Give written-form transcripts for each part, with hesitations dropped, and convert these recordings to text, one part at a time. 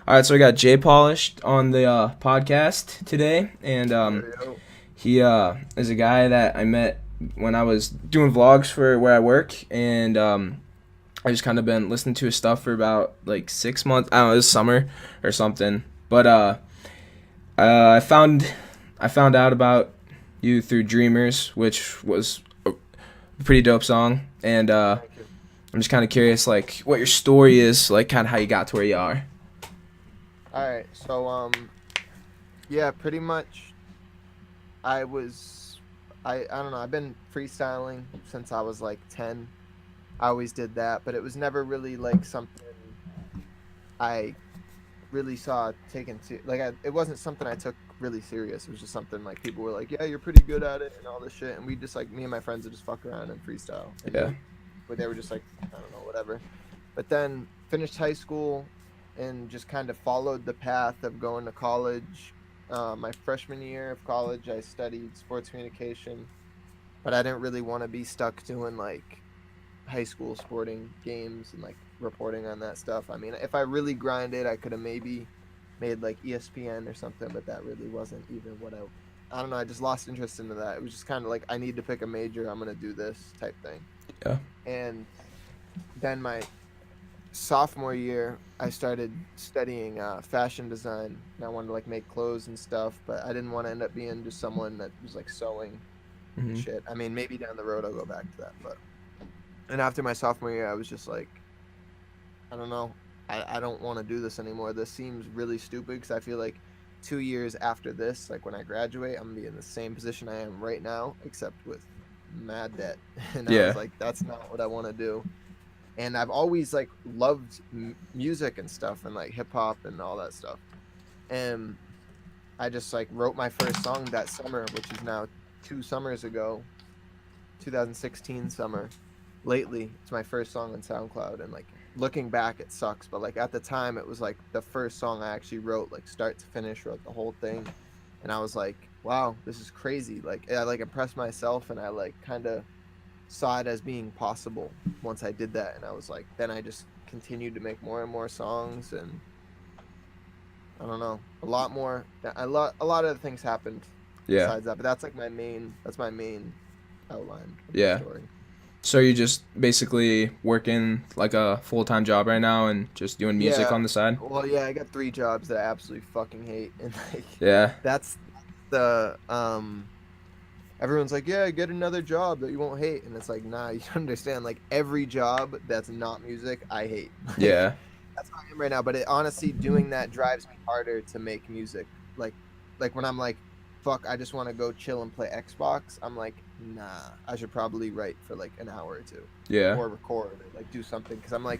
All right, so we got JPaulished on the podcast today, and Yo. he is a guy that I met when I was doing vlogs for where I work, and I just kind of been listening to his stuff for about like 6 months. I don't know, this summer or something. But I found out about you through Dreamers, which was a pretty dope song, and Thank you. I'm just kind of curious, like what your story is, like kind of how you got to where you are. All right. Yeah, pretty much. I was, I don't know. I've been freestyling since I was like 10. I always did that, but it was never really like something I really saw taken to. It wasn't something I took really serious. It was just something like people were like, "Yeah, you're pretty good at it," and all this shit. And we just like me and my friends would just fuck around and freestyle, and Yeah. but they were just like, I don't know, whatever. But then finished high school and just kind of followed the path of going to college. My freshman year of college, I studied sports communication, but I didn't really want to be stuck doing like high school sporting games and like reporting on that stuff. I mean, if I really grinded, I could have maybe made like ESPN or something, but that really wasn't even what I don't know. I just lost interest into that. It was just kind of like I need to pick a major. I'm gonna do this type thing. Yeah. And then my sophomore year, I started studying fashion design, and I wanted to like make clothes and stuff, but I didn't want to end up being just someone that was like sewing and Hmm. shit. I mean, maybe down the road I'll go back to that, but and after my sophomore year, I was just like, I don't know, I don't want to do this anymore. This seems really stupid because I feel like 2 years after this, like when I graduate, I'm gonna be in the same position I am right now, except with mad debt. And I was Yeah. like, that's not what I want to do. And I've always like loved music and stuff and like hip hop and all that stuff. And I just like wrote my first song that summer, which is now 2 summers ago, 2016 summer. Lately, it's my first song on SoundCloud, and like looking back, it sucks. But like at the time, it was like the first song I actually wrote, like start to finish, wrote the whole thing, and I was like, wow, this is crazy. Like I like impressed myself, and I like kind of saw it as being possible once I did that. And I was like, then I just continued to make more and more songs, and I don't know, a lot more. A lot of things happened Yeah. besides that, but that's my main outline of the Yeah. story. So you just basically working like a full-time job right now and just doing music Yeah. on the side? Well, yeah, I got three jobs that I absolutely fucking hate, and like Yeah. that's the everyone's like, yeah, get another job that you won't hate, and it's like, nah, you don't understand. Like every job that's not music, I hate. Like Yeah. that's how I am right now. But it honestly, doing that drives me harder to make music. Like, like when I'm like, fuck, I just want to go chill and play Xbox. I'm like, nah, I should probably write for like an hour or two, Yeah. or record, or like do something, because I'm like,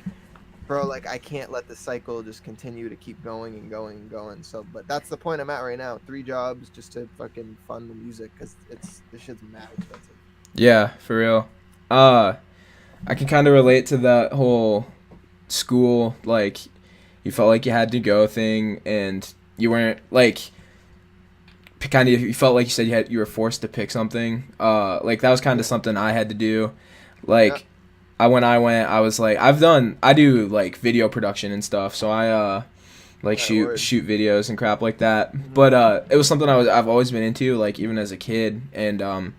bro, like I can't let the cycle just continue to keep going and going and going. So, but that's the point I'm at right now. Three jobs just to fucking fund the music because this shit's mad expensive. Yeah, for real. Uh I can kind of relate to that whole school, like you felt like you had to go thing, and you weren't like kind of, you felt like you were forced to pick something. Like that was kind of Yeah, something I had to do. yeah, Like I was like, I do like video production and stuff, so I like that shoot word. shoot videos and crap like that. Hmm. But it was something I've always been into, like even as a kid. And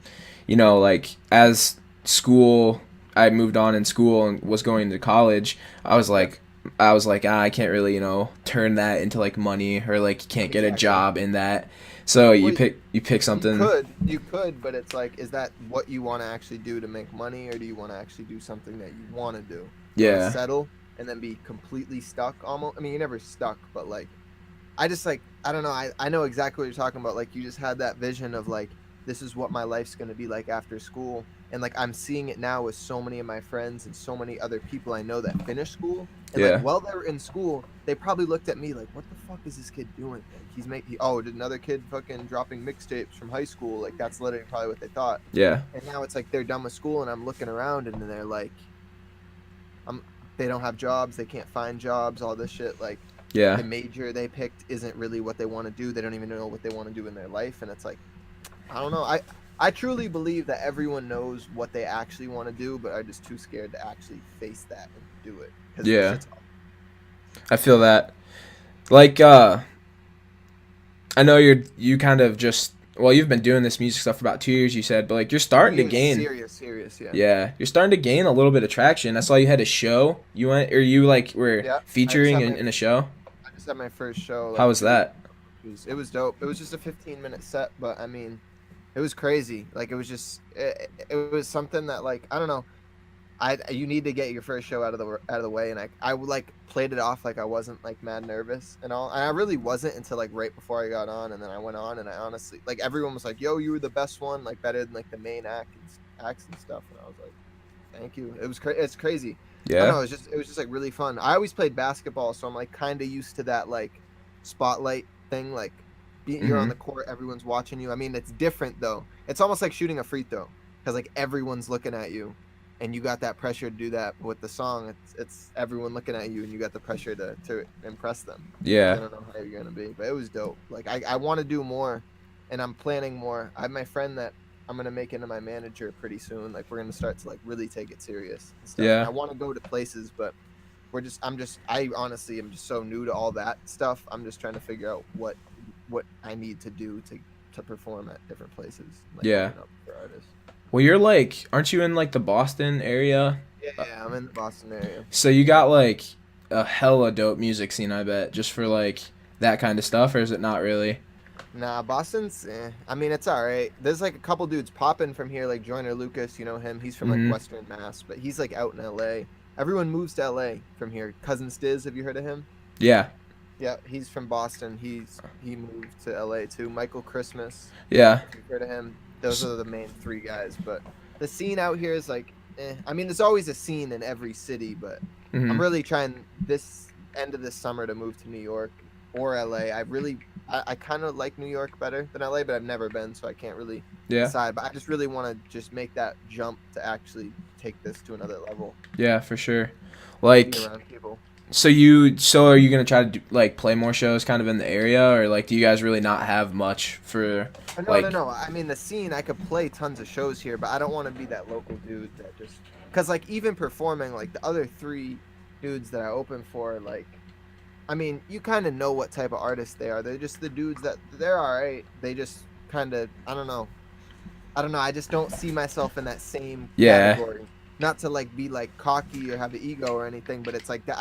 like as school I moved on in school and was going to college, I was Yeah, like I can't really, turn that into like money, or like you can't get a exactly. job in that. So Well, you pick you something. could, you could, but it's like, is that what you want to actually do to make money, or do you want to actually do something that you want to do? Do you want to Yeah. settle and then be completely stuck? Almost. I mean, you're never stuck, but like I just like I don't know. I know exactly what you're talking about. Like you just had that vision of like this is what my life's gonna be like after school. And like I'm seeing it now with so many of my friends and so many other people I know that finish school. And like Yeah. while they were in school, they probably looked at me like, what the fuck is this kid doing? Like did another kid fucking dropping mixtapes from high school. Like that's literally probably what they thought. Yeah. And now it's like they're done with school and I'm looking around and they're like, I'm they don't have jobs, they can't find jobs, all this shit. Like Yeah. the major they picked isn't really what they want to do. They don't even know what they want to do in their life, and it's like I don't know. I truly believe that everyone knows what they actually want to do, but are just too scared to actually face that and do it because the Yeah. shit's I feel that. Like, I know you kind of just, well, you've been doing this music stuff for about 2 years, you said, but like you're starting to gain. Serious, yeah. Yeah, you're starting to gain a little bit of traction. I saw you had a show. You went, or you like were Yeah, featuring in a show. I just had my first show. How Like was that? it was dope. It was just a 15-minute set, but I mean, it was crazy. Like it was just it was something that like I don't know. You need to get your first show out of the way, and I like played it off like I wasn't like mad nervous and all, and I really wasn't until like right before I got on, and then I went on, and I honestly like everyone was like, "Yo, you were the best one, like better than like the main acts and stuff," and I was like, "Thank you." It's crazy. I don't Yeah. know. It was just like really fun. I always played basketball, so I'm like kind of used to that like spotlight thing, like you're on Mm-hmm. the court, everyone's watching you. I mean, it's different though. It's almost like shooting a free throw because like everyone's looking at you and you got that pressure to do that. But with the song, it's everyone looking at you, and you got the pressure to impress them. I Yeah. don't know how you're gonna be, but it was dope. Like I want to do more, and I'm planning more. I have my friend that I'm gonna make into my manager pretty soon. Like we're gonna start to like really take it serious and stuff. And Yeah. I want to go to places, but I honestly am just so new to all that stuff. I'm just trying to figure out what I need to do to perform at different places, like Yeah. open up for artists. Well, you're like, aren't you in like the Boston area? Yeah, I'm in the Boston area. So you got like a hella dope music scene, I bet, just for like that kind of stuff, or is it not really? Nah, Boston's. I mean, it's all right. There's like a couple dudes popping from here, like Joyner Lucas. You know him? He's from like Mm-hmm. Western Mass, but he's like out in L.A. Everyone moves to L.A. from here. Cousin Stiz, have you heard of him? Yeah. Yeah, he's from Boston. He moved to L.A. too. Michael Christmas, Yeah. if you've heard of him. Those are the main three guys. But the scene out here is like, I mean, there's always a scene in every city, but I'm Mm-hmm. really trying this end of this summer to move to New York or LA. I kind of like New York better than LA, but I've never been, so I can't really Yeah. decide. But I just really want to just make that jump to actually take this to another level, Yeah, for sure. Like, be around people. so are you gonna try to do, like play more shows kind of in the area, or like do you guys really not have much for No, like? no. I mean, the scene, I could play tons of shows here, but I don't want to be that local dude that just because like even performing like the other three dudes that I open for, like I mean, you kind of know what type of artists they are. They're just the dudes that they're all right. They just kind of I don't know. I don't know. I just don't see myself in that same Yeah. category. Not to like be like cocky or have an ego or anything, but it's like that.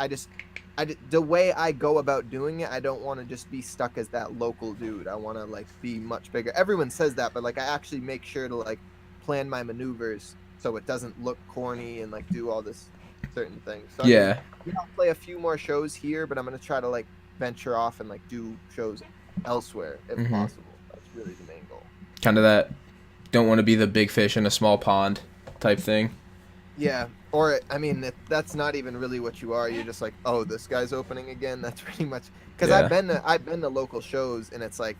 The way I go about doing it, I don't want to just be stuck as that local dude. I want to like be much bigger. Everyone says that, but like I actually make sure to like plan my maneuvers so it doesn't look corny and like do all this certain things. So I mean, Yeah. yeah, I'll play a few more shows here, but I'm gonna try to like venture off and like do shows elsewhere if Mhm. possible. That's really the main goal. Kind of that. Don't want to be the big fish in a small pond type thing. Yeah, or I mean, if that's not even really what you are. You're just like, oh, this guy's opening again. That's pretty much because Yeah. I've been to local shows, and it's like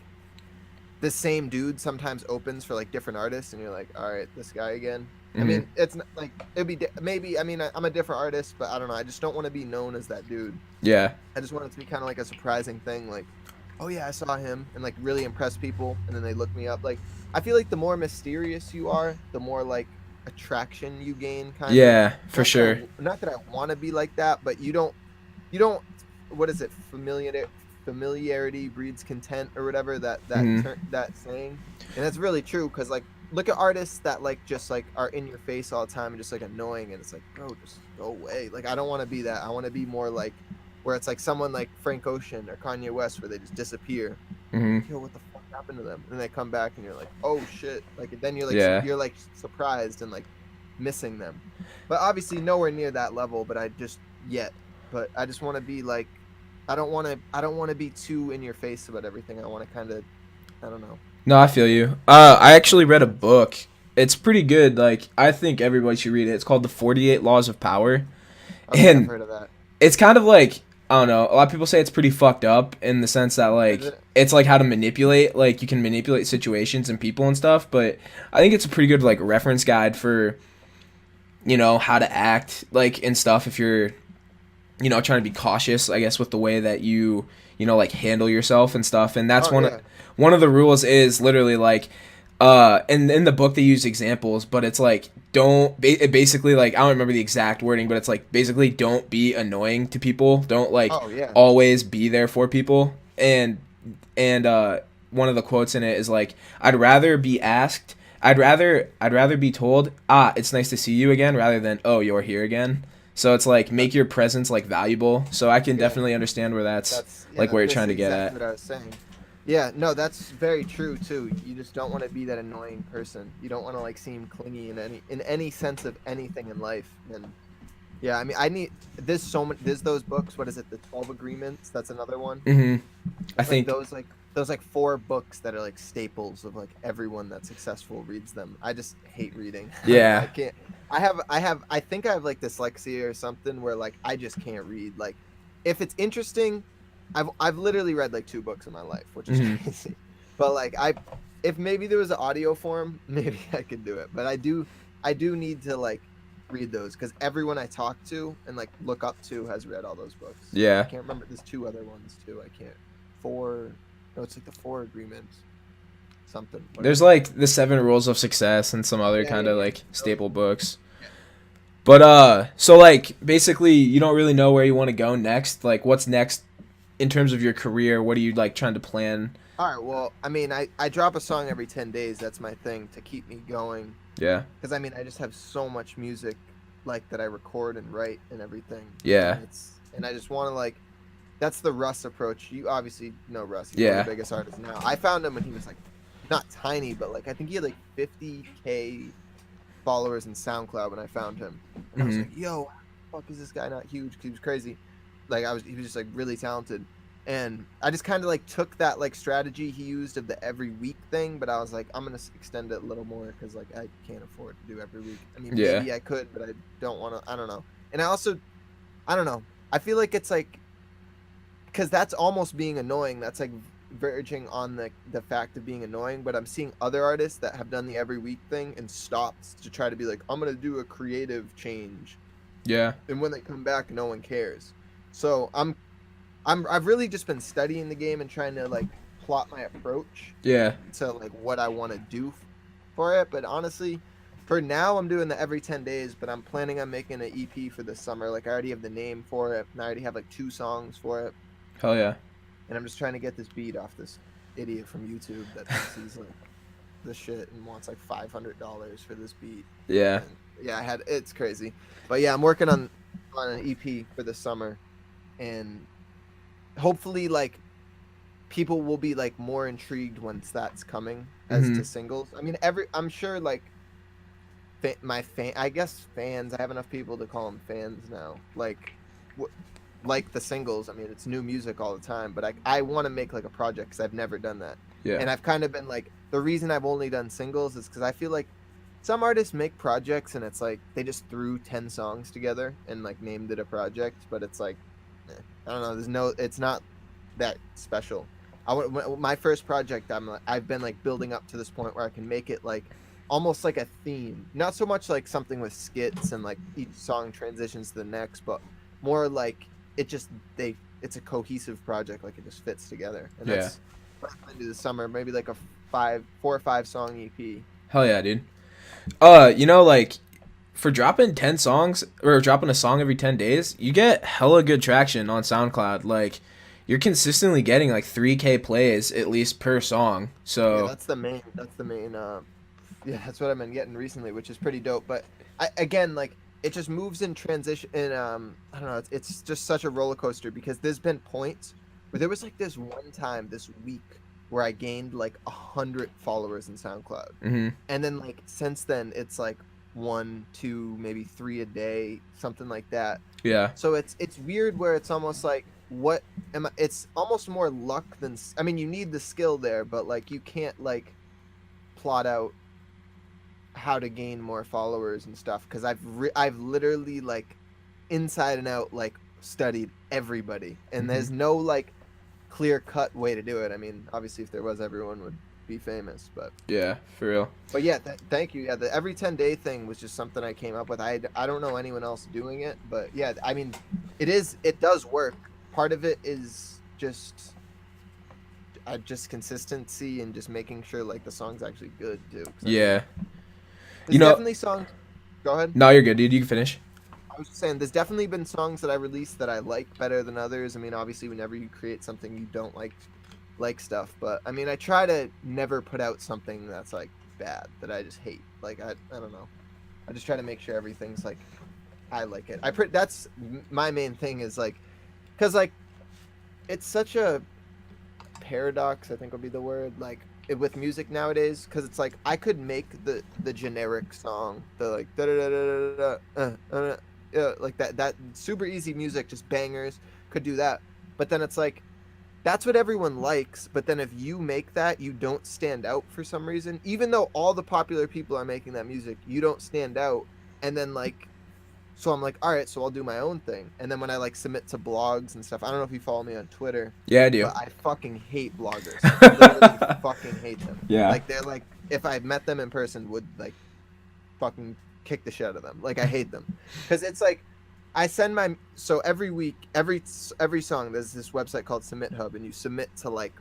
the same dude sometimes opens for like different artists, and you're like, all right, this guy again. I Mhm. mean, it's not, like it'd be maybe. I mean, I'm a different artist, but I don't know. I just don't want to be known as that dude. Yeah. I just want it to be kind of like a surprising thing, like, oh yeah, I saw him, and like really impress people, and then they look me up. Like, I feel like the more mysterious you are, the more like attraction you gain, kind of. Yeah, for Not sure. not that I want to be like that, but you don't. What is it? Familiarity breeds content, or whatever Mhm. that saying, and that's really true. Because like, look at artists that like just like are in your face all the time and just like annoying, and it's like, bro, just go away. Like, I don't want to be that. I want to be more like where it's like someone like Frank Ocean or Kanye West, where they just disappear. Mhm. Yo, what the fuck happened to them? And they come back, and you're like, oh shit. Like, then Yeah. you're like surprised and like missing them. But obviously nowhere near that level. But I just want to be like, I don't want to be too in your face about everything. I want to kind of, I don't know. No, I feel you. I actually read a book. It's pretty good. Like, I think everybody should read it. It's called The 48 Laws of Power. Okay, I've And heard of that. it's kind of like, I don't know, a lot of people say it's pretty fucked up in the sense that like Is it? it's like how to manipulate, like you can manipulate situations and people and stuff, but I think it's a pretty good like reference guide for how to act like and stuff if you're trying to be cautious, I guess, with the way that you like handle yourself and stuff. And that's Oh yeah. one of the rules is literally like And in the book they use examples, but it's like it basically, like, I don't remember the exact wording, but it's like basically don't be annoying to people, don't like Oh yeah. always be there for people. And one of the quotes in it is like, I'd rather be told, it's nice to see you again, rather than, oh, you're here again. So it's like, make your presence like valuable. So I can Yeah. definitely understand where that's like Yeah, where you're that's trying to get exactly at. what I was saying. Yeah, no, that's very true too. You just don't want to be that annoying person. You don't want to like seem clingy in any sense of anything in life. And yeah, I mean, I need there's so many. There's those books. What is it? The 12 Agreements. That's another one. Hmm. I It's like think, those like 4 books that are like staples of like everyone that's successful reads them. I just hate reading. I don't know. I yeah, can't. I think I have like dyslexia or something where like I just can't read. Like if it's interesting, I've literally read like 2 books in my life, which is hmm, crazy. But like if maybe there was an audio form, maybe I could do it. But I do need to like read those because everyone I talk to and like look up to has read all those books. I yeah. can't remember. There's 2 other ones too. I can't. Four. No, it's like the 4 Agreements. Something. There's Whatever. like the 7 Rules of Success and some other Yeah, kind yeah, of yeah. like Those. staple books. Yeah. But so like basically you don't really know where you want to go next. Like, what's next in terms of your career? What are you like trying to plan? All right. Well, I mean, I drop a song every 10 days. That's my thing to keep me going. Yeah. Because I mean, I just have so much music like that I record and write and everything. Yeah. And I just want to like that's the Russ approach. You obviously know Russ. He's one Yeah. of the biggest artists now. I found him when he was like not tiny, but like I think he had like 50K followers in SoundCloud when I found him. And I was Hmm. like, yo, how the fuck is this guy not huge? 'Cause he was crazy. Like he was just like really talented. And I just kind of like took that like strategy he used of the every week thing, but I was like, I'm gonna extend it a little more because like I can't afford to do every week. I mean, Yeah. maybe I could, but I don't want to. I don't know. And I don't know. I feel like it's like because that's almost being annoying. That's like verging on the fact of being annoying. But I'm seeing other artists that have done the every week thing and stopped to try to be like, I'm gonna do a creative change, Yeah. and when they come back, no one cares. So I've really just been studying the game and trying to like plot my approach Yeah. to like what I want to do for it. But honestly, for now, I'm doing the every 10 days, but I'm planning on making an EP for this summer. Like I already have the name for it, and I already have like 2 songs for it. Hell yeah. And I'm just trying to get this beat off this idiot from YouTube that thinks he's like the shit and wants like $500 for this beat. Yeah. And yeah, it's crazy. But yeah, I'm working on an EP for this summer, and hopefully like people will be like more intrigued once that's coming as Hmm. to singles. I mean, I'm sure like I guess fans. I have enough people to call them fans now. Like the singles. I mean, it's new music all the time, but I want to make like a project because I've never done that. Yeah. And I've kind of been like the reason I've only done singles is because I feel like some artists make projects and it's like they just threw 10 songs together and like named it a project, but it's like I don't know. It's not that special. My first project. I've been like building up to this point where I can make it like almost like a theme, not so much like something with skits and like each song transitions to the next, but more like it just it's a cohesive project, like it just fits together. And Yeah. that's what I'm gonna do this summer, maybe like a 4 or 5 song EP. Hell yeah, dude. Like, for dropping 10 songs or dropping a song every 10 days, you get hella good traction on SoundCloud. Like, you're consistently getting like 3K plays at least per song. Yeah, So, that's the main yeah, that's what I've been getting recently, which is pretty dope. But again, like it just moves in transition and I don't know, it's just such a roller coaster because there's been points where there was like this one time this week where I gained like 100 followers in SoundCloud. hmm, And then like since then it's like 1, 2, maybe 3 a day, something like that. yeah. So it's weird where it's almost like it's almost more luck than I mean you need the skill there, but like you can't like plot out how to gain more followers and stuff because I've literally like inside and out like studied everybody and there's no like clear cut way to do it. I mean, obviously if there was, everyone would be famous, Yeah, for real. but yeah, thank you. Yeah, the every 10-day thing was just something I came up with. I don't know anyone else doing it, but yeah, I mean, it does work. Part of it is just I just consistency and just making sure like the song's actually good too. 'Cause, I mean, Yeah. there's definitely songs. Go ahead. No, you're good, dude. You can finish. I was just saying, there's definitely been songs that I released that I like better than others. I mean, obviously, whenever you create something, you don't like stuff. But I mean, I try to never put out something that's like bad that I just hate. Like I don't know. I just try to make sure everything's like I like it. That's my main thing is like, because like it's such a paradox, I think would be the word, like with music nowadays, because it's like I could make the generic song, the like da da da da da like that super easy music, just bangers, could do that. But then it's like that's what everyone likes, but then if you make that, you don't stand out for some reason, even though all the popular people are making that music, you don't stand out. And then like, so I'm like, all right, so I'll do my own thing. And then when I like submit to blogs and stuff, I don't know if you follow me on Twitter. Yeah, I do. But I fucking hate bloggers. I literally fucking hate them. Yeah. Like they're like, if I met them in person, would like fucking kick the shit out of them. Like I hate them. Because it's like, I send my, so every week, every song, there's this website called Submit Hub, and you submit to like,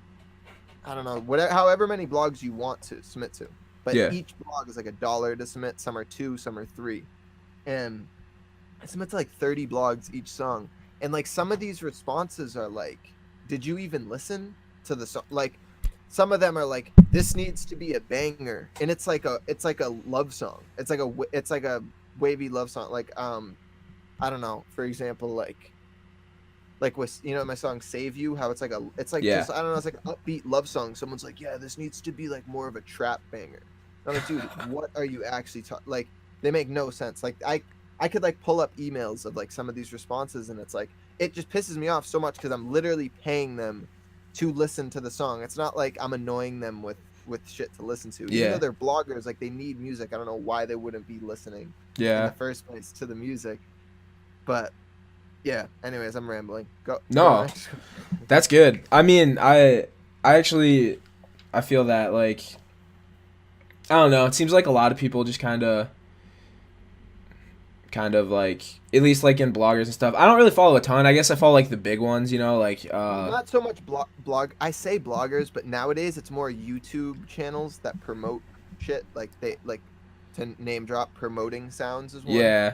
I don't know, whatever, however many blogs you want to submit to. But Yeah. each blog is like $1 to submit. Some are $2, some are $3. And I submit to like 30 blogs each song. And like some of these responses are like, did you even listen to the song? Like some of them are like, this needs to be a banger. And it's like a love song. It's like a wavy love song. Like, I don't know, for example, like with, you know, my song Save You, how it's like Yeah. just, I don't know, it's like an upbeat love song. Someone's like, yeah, this needs to be like more of a trap banger. I'm like, dude, what are you actually talking? Like, they make no sense. Like I could like pull up emails of like some of these responses, and it's like, it just pisses me off so much because I'm literally paying them to listen to the song. It's not like I'm annoying them with shit to listen to. Even though they're bloggers, like they need music. I don't know why they wouldn't be listening in the first place to the music. But yeah, anyways, I'm rambling. Go. No, that's good. I mean, I actually, I feel that like, I don't know. It seems like a lot of people just kind of like, at least like in bloggers and stuff. I don't really follow a ton. I guess I follow like the big ones, you know, like not so much blog. I say bloggers, but nowadays it's more YouTube channels that promote shit. Like they like to name drop, promoting sounds as well. Yeah.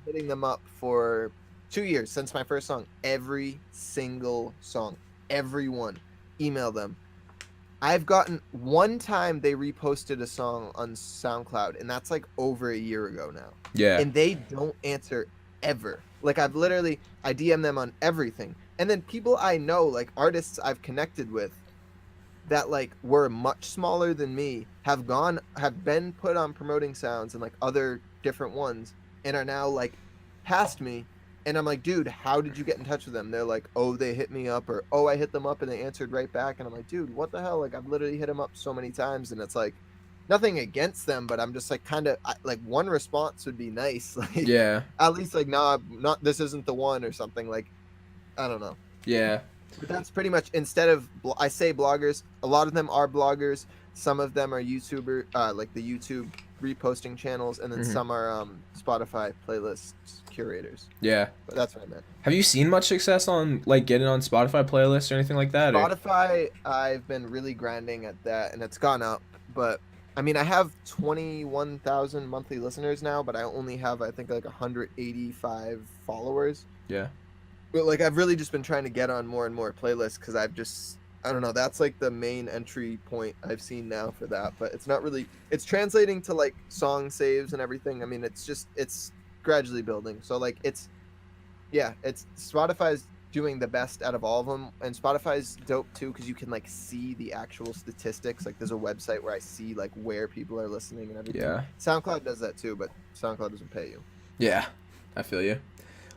Hitting them up for 2 years since my first song. Every single song, everyone, email them. I've gotten one time they reposted a song on SoundCloud, and that's like over a year ago now. Yeah. And they don't answer ever. Like I DM them on everything. And then people I know, like artists I've connected with that like were much smaller than me, have been put on promoting sounds and like other different ones, and are now like past me. And I'm like, dude, how did you get in touch with them? They're like, oh, they hit me up, or oh, I hit them up and they answered right back. And I'm like, dude, what the hell? Like I've literally hit them up so many times, and it's like nothing against them, but I'm just like kind of like one response would be nice. Like Yeah. at least like, nah, not this isn't the one or something. Like I don't know. Yeah. But that's pretty much, instead of I say bloggers, a lot of them are bloggers. Some of them are YouTuber, like the YouTube reposting channels, and then some are Spotify playlists curators. Yeah. But that's what I meant. Have you seen much success on like getting on Spotify playlists or anything like that? Spotify, I've been really grinding at that, and it's gone up. But I mean, I have 21,000 monthly listeners now, but I only have, I think, like 185 followers. Yeah. But like I've really just been trying to get on more and more playlists, because I don't know, that's like the main entry point I've seen now for that. But it's not really, it's translating to like song saves and everything. I mean, it's gradually building. So like it's Spotify's doing the best out of all of them, and Spotify's dope too because you can like see the actual statistics. Like there's a website where I see like where people are listening and everything. Yeah. SoundCloud does that too, but SoundCloud doesn't pay you. Yeah, I feel you.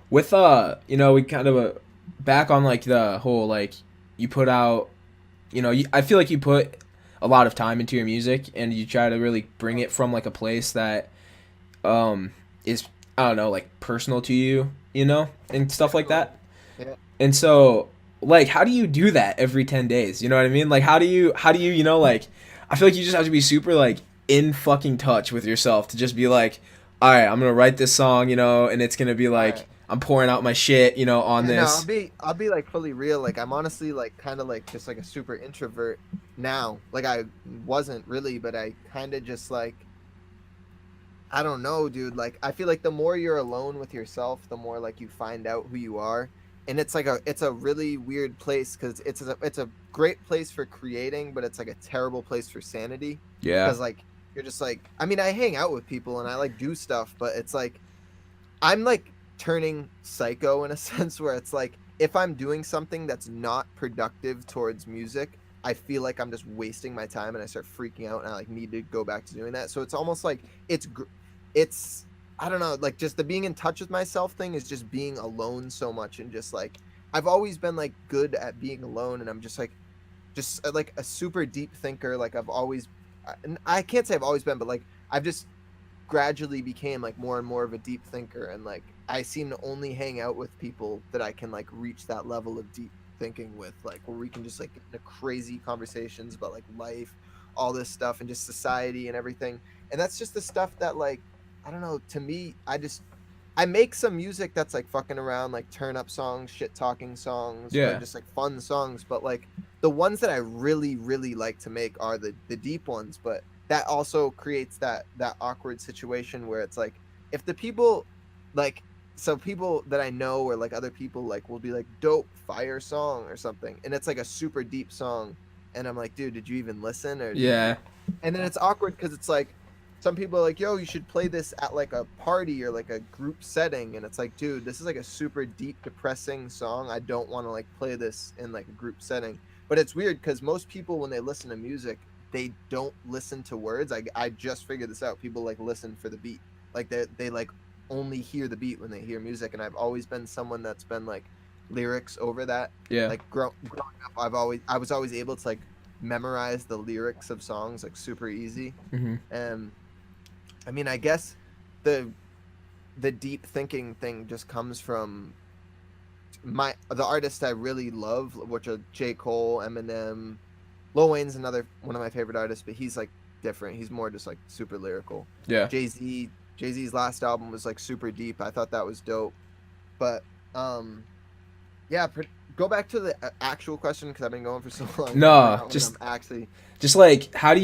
With you know, we kind of back on like the whole like you put out, you know, I feel like you put a lot of time into your music, and you try to really bring it from like a place that is, I don't know, like personal to you, you know, and stuff like that. Yeah. And so like, how do you do that every 10 days? You know what I mean? Like how do you, you know, like I feel like you just have to be super like in fucking touch with yourself to just be like, all right, I'm going to write this song, you know, and it's going to be like, I'm pouring out my shit, you know, on Yeah, no, this. I'll be like fully real. Like I'm honestly like kind of like just like a super introvert now. Like I wasn't really, but I kind of just like I don't know, dude. Like I feel like the more you're alone with yourself, the more like you find out who you are. And it's a really weird place cuz it's a great place for creating, but it's like a terrible place for sanity Yeah. cuz like you're just like I mean, I hang out with people and I like do stuff, but it's like I'm like turning psycho in a sense where it's like if I'm doing something that's not productive towards music, I feel like I'm just wasting my time and I start freaking out and I like need to go back to doing that. So it's almost like it's I don't know, like just the being in touch with myself thing is just being alone so much and just like I've always been like good at being alone and I'm just like a super deep thinker like I've always and I can't say I've always been but like I've just gradually became like more and more of a deep thinker and like I seem to only hang out with people that I can like reach that level of deep thinking with like where we can just like get into crazy conversations about like life, all this stuff and just society and everything. And that's just the stuff that like I don't know, to me I make some music that's like fucking around, like turn up songs, shit talking songs, or Yeah. just like fun songs. But like the ones that I really, really like to make are the deep ones. But that also creates that awkward situation where it's like if the people like so people that I know or like other people like will be like dope fire song or something, and it's like a super deep song, and I'm like, dude, did you even listen or did Yeah. you? And then it's awkward because it's like some people are like, yo, you should play this at like a party or like a group setting. And it's like, dude, this is like a super deep, depressing song. I don't want to like play this in like a group setting. But it's weird because most people, when they listen to music, they don't listen to words. I just figured this out. People like listen for the beat. Like they like only hear the beat when they hear music. And I've always been someone that's been like lyrics over that. Yeah. Like growing up, I was always able to like memorize the lyrics of songs like super easy. Mm-hmm. And I mean, I guess the the deep thinking thing just comes from the artists I really love, which are J. Cole, Eminem, Lil Wayne's another one of my favorite artists, but he's like different. He's more just like super lyrical. Yeah. Jay Z's last album was like super deep. I thought that was dope. But yeah, go back to the actual question because I've been going for so long. I No, forgot what just I'm actually. just like how are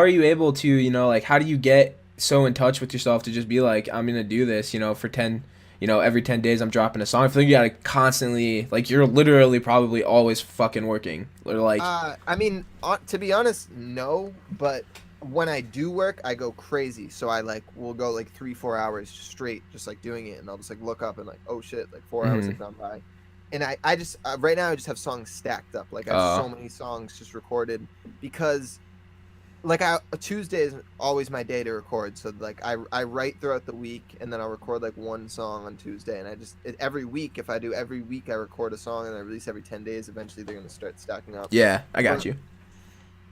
you able to, you know, like how do you get so in touch with yourself to just be like, I'm gonna do this, you know, for 10, you know, every 10 days I'm dropping a song. I feel like you gotta constantly, like, you're literally probably always fucking working, or like. I mean, to be honest, no. But when I do work, I go crazy. So I like will go like 3-4 hours straight, just like doing it, and I'll just like look up and like, oh shit, like 4 hours Mhm. have gone by. And I just right now I just have songs stacked up. Like I have uh so many songs just recorded because like Tuesday is always my day to record. So like I write throughout the week and then I'll record like one song on Tuesday. And every week, if I do every week, I record a song and I release every 10 days. Eventually they're going to start stacking up. yeah, I got But you.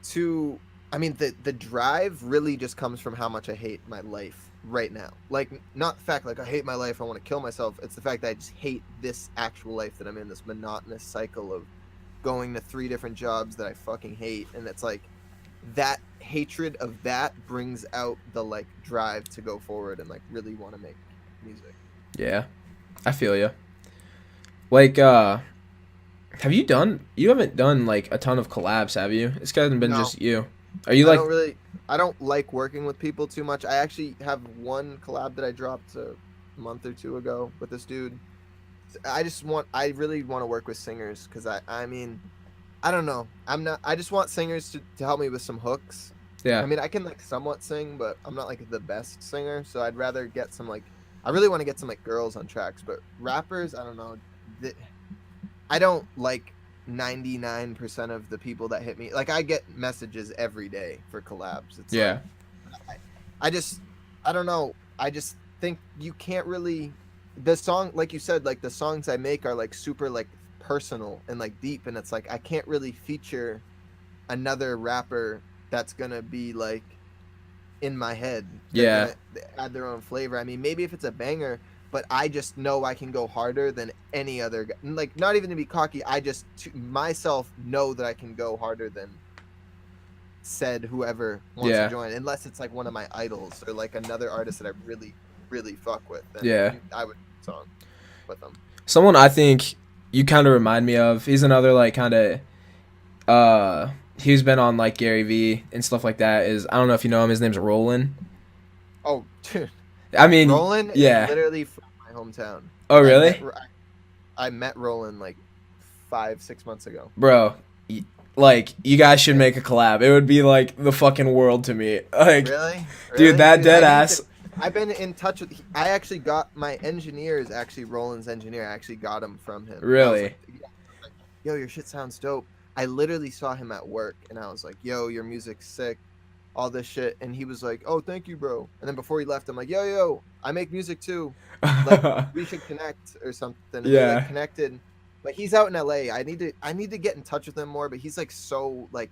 to, I mean, the drive really just comes from how much I hate my life right now. Like not the fact like I hate my life, I want to kill myself. It's the fact that I just hate this actual life that I'm in, this monotonous cycle of going to 3 different jobs that I fucking hate. And it's like, that hatred of that brings out the like drive to go forward and like really want to make music. Yeah, I feel you. Like, you haven't done like a ton of collabs, have you? It's kind of been No, just you. Are you I like, don't really. I don't like working with people too much. I actually have one collab that I dropped a month or two ago with this dude. I really want to work with singers because I mean, I don't know. I'm not. I just want singers to help me with some hooks. I yeah, mean, I can like somewhat sing, but I'm not like the best singer. So I'd rather get some like. I really want to get some like girls on tracks, but rappers, I don't know. I don't like 99% of the people that hit me. Like I get messages every day for collabs. It's like yeah, I just I don't know. I just think you can't really the song like you said like the songs I make are like super like personal and like deep and it's like I can't really feature another rapper that's going to be like in my head. They're yeah, going to add their own flavor. I mean, maybe if it's a banger, but I just know I can go harder than any other guy. Like not even to be cocky, I just to myself know that I can go harder than said whoever wants to yeah, join, unless it's like one of my idols or like another artist that I really, really fuck with. Then yeah. I would song. with him. Someone I think you kind of remind me of. He's another like kind of he's been on like Gary V and stuff like that. Is I don't know if you know him. His name's Roland. Oh, dude. I mean, Roland yeah. is literally from my hometown. Oh, really? I met Roland like 5-6 months ago. Bro, like you guys should make a collab. It would be like the fucking world to me. Like, really? Dude, that dead ass. I've been in touch with. I actually got my engineer is actually Roland's engineer. I actually got him from him. Really? Like, yo, your shit sounds dope. I literally saw him at work, and I was like, yo, your music's sick, all this shit. And he was like, oh, thank you, bro. And then before he left, I'm like, yo, I make music too. Like, we should connect or something. And Yeah. we, like, connected. But he's out in LA. I need to get in touch with him more. But he's like so like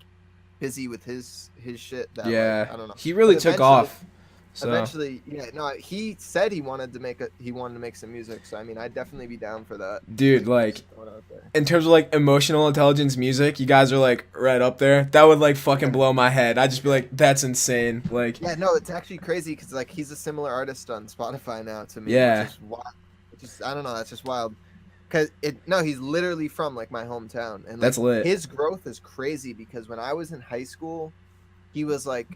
busy with his shit that like, I don't know. He really took off. So. Eventually, yeah, no, he said he wanted to make some music. So I mean, I'd definitely be down for that. Dude, like in terms of like emotional intelligence music, you guys are like right up there. That would like fucking blow my head. I'd just be like, that's insane. Like, yeah, no, it's actually crazy because like he's a similar artist on Spotify now to me. Yeah. Which is wild. I don't know, that's just wild. Cause he's literally from like my hometown, and like, that's lit. His growth is crazy because when I was in high school, he was like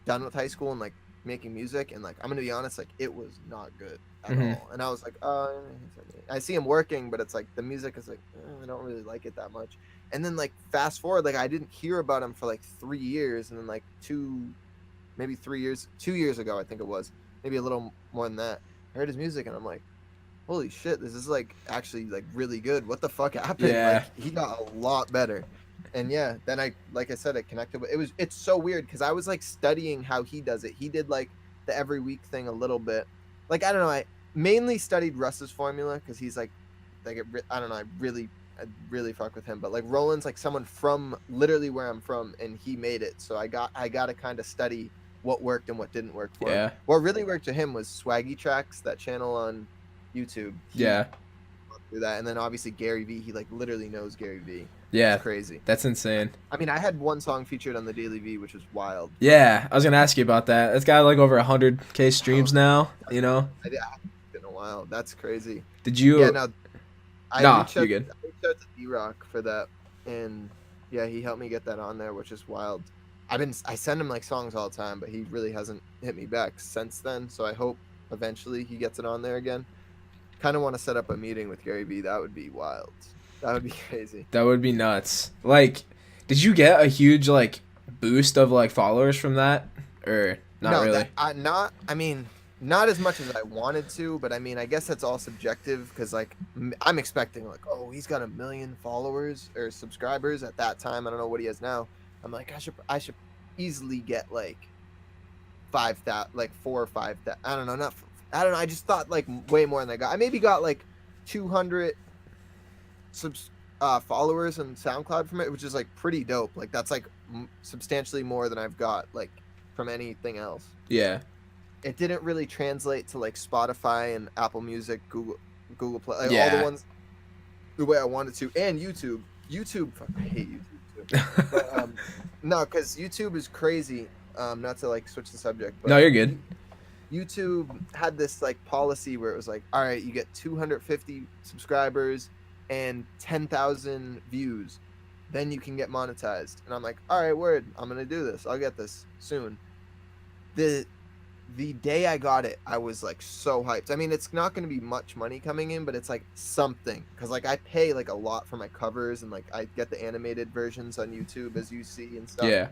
done with high school and like making music, and like I'm gonna be honest, like it was not good at all. And I was like, I see him working, but it's like the music is like I don't really like it that much. And then like fast forward, like I didn't hear about him for like 3 years, and then like 2 years ago, I think it was, maybe a little more than that, I heard his music, and I'm like, holy shit, this is like actually like really good. What the fuck happened? Yeah. Like, he got a lot better. And yeah, then I connected with it's so weird because I was like studying how he does it. He did like the every week thing a little bit. Like I don't know, I mainly studied Russ's formula because he's like I don't know, I really fuck with him. But like Roland's like someone from literally where I'm from, and he made it. So I got to kind of study what worked and what didn't work for him. What really worked for him was Swaggy Tracks, that channel on YouTube. Do that, and then obviously Gary V. He like literally knows Gary V. Yeah, it's crazy. That's insane. I mean, I had one song featured on the Daily V, which was wild. Yeah, I was gonna ask you about that. It's got like over 100K streams now. You know, I haven't been a while. That's crazy. Did you? Yeah, no. You're good. I reached out to D-Rock for that, and yeah, he helped me get that on there, which is wild. I send him like songs all the time, but he really hasn't hit me back since then. So I hope eventually he gets it on there again. Kind of want to set up a meeting with Gary V. That would be wild. That would be crazy. That would be nuts. Like, did you get a huge like boost of like followers from that, or not really? Not as much as I wanted to, but I mean, I guess that's all subjective because like I'm expecting like, oh, he's got 1 million followers or subscribers at that time. I don't know what he has now. I'm like, I should easily get like 5,000, like 4 or 5,000. I don't know, I just thought like way more than I got. I maybe got like 200 followers on SoundCloud from it, which is like pretty dope. Like that's like substantially more than I've got like from anything else. Yeah. It didn't really translate to like Spotify and Apple Music, Google Play, like all the ones the way I wanted to, and YouTube. Fuck, I hate YouTube too. But, no, because YouTube is crazy. Not to like switch the subject, but no, you're good. YouTube had this like policy where it was like, all right, you get 250 subscribers and 10,000 views, then you can get monetized. And I'm like, all right, word, I'm gonna do this. I'll get this soon. The day I got it, I was like so hyped. I mean, it's not gonna be much money coming in, but it's like something, because like I pay like a lot for my covers, and like I get the animated versions on YouTube, as you see and stuff. Yeah.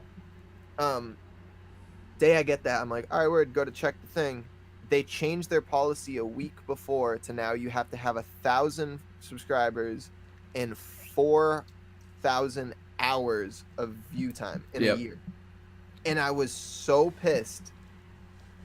Day I get that, I'm like, all right, word, go to check the thing. They changed their policy a week before to now you have to have 1,000 subscribers and 4,000 hours of view time in a year. And I was so pissed.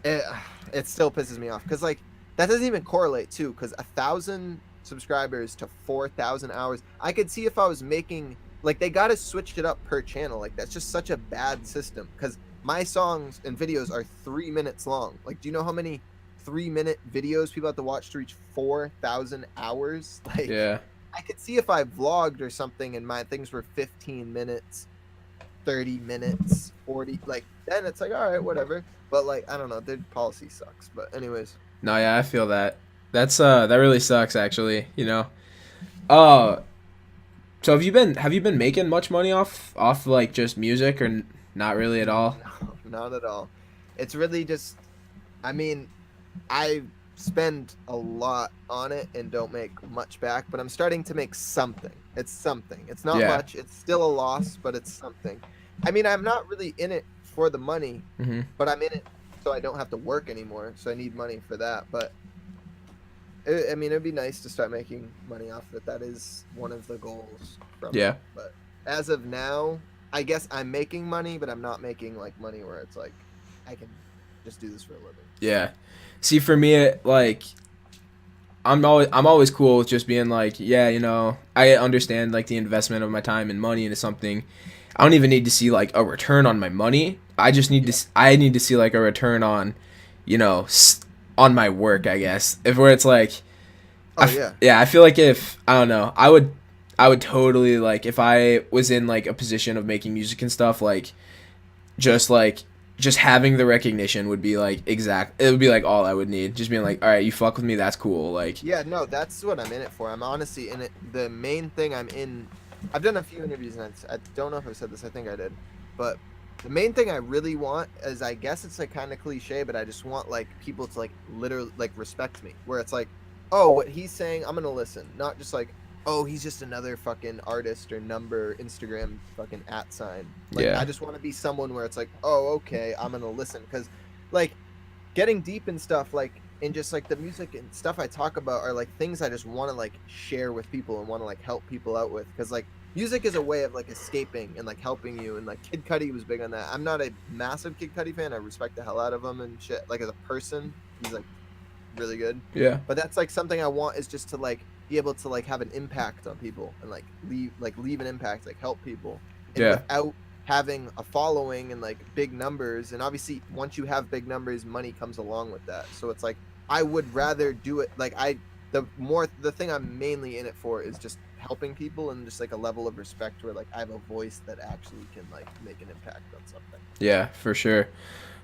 It still pisses me off because like that doesn't even correlate too, because 1,000 subscribers to 4,000 hours. I could see if I was making like, they gotta switch it up per channel. Like that's just such a bad system, because my songs and videos are 3 minutes long. Like, do you know how many 3-minute videos people have to watch to reach 4,000 hours? Like, yeah, I could see if I vlogged or something and my things were 15 minutes, 30 minutes, 40, like then it's like, all right, whatever. But like, I don't know, their policy sucks. But anyways. No, yeah, I feel that. that really sucks actually, you know. Uh so have you been making much money off like just music or not really at all? No, not at all. It's really just, I mean, I spend a lot on it and don't make much back, but I'm starting to make something. It's something. It's not Yeah. much. It's still a loss, but it's something. I mean, I'm not really in it for the money, Mhm. but I'm in it so I don't have to work anymore. So I need money for that. But I mean, it'd be nice to start making money off of it. That is one of the goals from it. Yeah. But as of now, I guess I'm making money, but I'm not making like money where it's like I can just do this for a living. Yeah. See, for me, like I'm always cool with just being like, yeah, you know, I understand like the investment of my time and money into something. I don't even need to see like a return on my money. I just need I need to see like a return on, you know, on my work, I guess. If where it's like, Oh yeah. yeah, I feel like if I don't know, I would totally like if I was in like a position of making music and stuff like just having the recognition would be like it would be like all I would need. Just being like, all right, you fuck with me, that's cool. Like, Yeah, no, that's what I'm in it for. I'm honestly in it. The main thing I'm in, I've done a few interviews and I don't know if I said this. I think I did, but the main thing I really want is, I guess it's like kind of cliche, but I just want like people to like literally like respect me. Where it's like, oh, what he's saying, I'm gonna listen. Not just like, oh, he's just another fucking artist or number Instagram fucking @ sign. Like, yeah, I just want to be someone where it's like, oh, okay, I'm gonna listen, because like getting deep in stuff, like in just like the music and stuff I talk about are like things I just want to like share with people and want to like help people out with, because like music is a way of like escaping and like helping you. And like Kid Cudi was big on that. I'm not a massive Kid Cudi fan. I respect the hell out of him and shit. Like as a person, he's like really good. yeah, But that's like something I want, is just to like be able to like have an impact on people and like leave an impact, like help people, and yeah, without having a following and like big numbers. And obviously once you have big numbers, money comes along with that. So it's like I would rather do it like the thing I'm mainly in it for is just helping people, and just like a level of respect where like I have a voice that actually can like make an impact on something. yeah, for sure.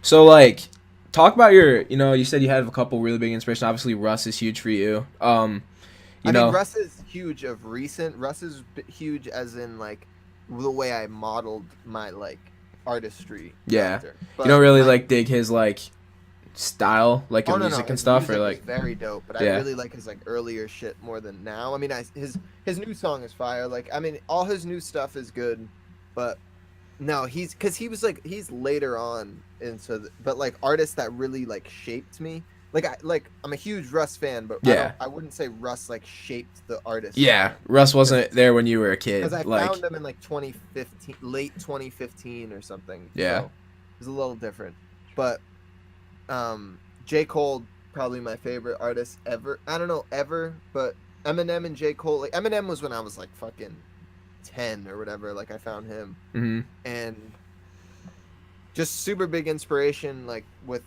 So like, talk about you know, you said you had a couple really big inspirations. Obviously, Russ is huge for you. You I mean, know, Russ is huge of recent. Russ is huge as in like the way I modeled my like artistry yeah, after. you don't But really my like dig his like style, like oh of no, music and his stuff, or music is like, very dope. But I yeah, really like his like earlier shit more than now. I mean, his new song is fire. Like I mean, all his new stuff is good, but no, because he was like he's later on into but like artists that really like shaped me. I'm a huge Russ fan, but yeah, I wouldn't say Russ like shaped the artist I yeah. am. Russ wasn't there when you were a Because I kid, like, found him in like 2015, late 2015 or something. yeah, So it was a little different. But J. Cole, probably my favorite artist ever. I don't know ever, but Eminem and J. Cole. Like Eminem was when I was like fucking 10 or whatever. Like I found him, mm-hmm, and just super big inspiration. Like with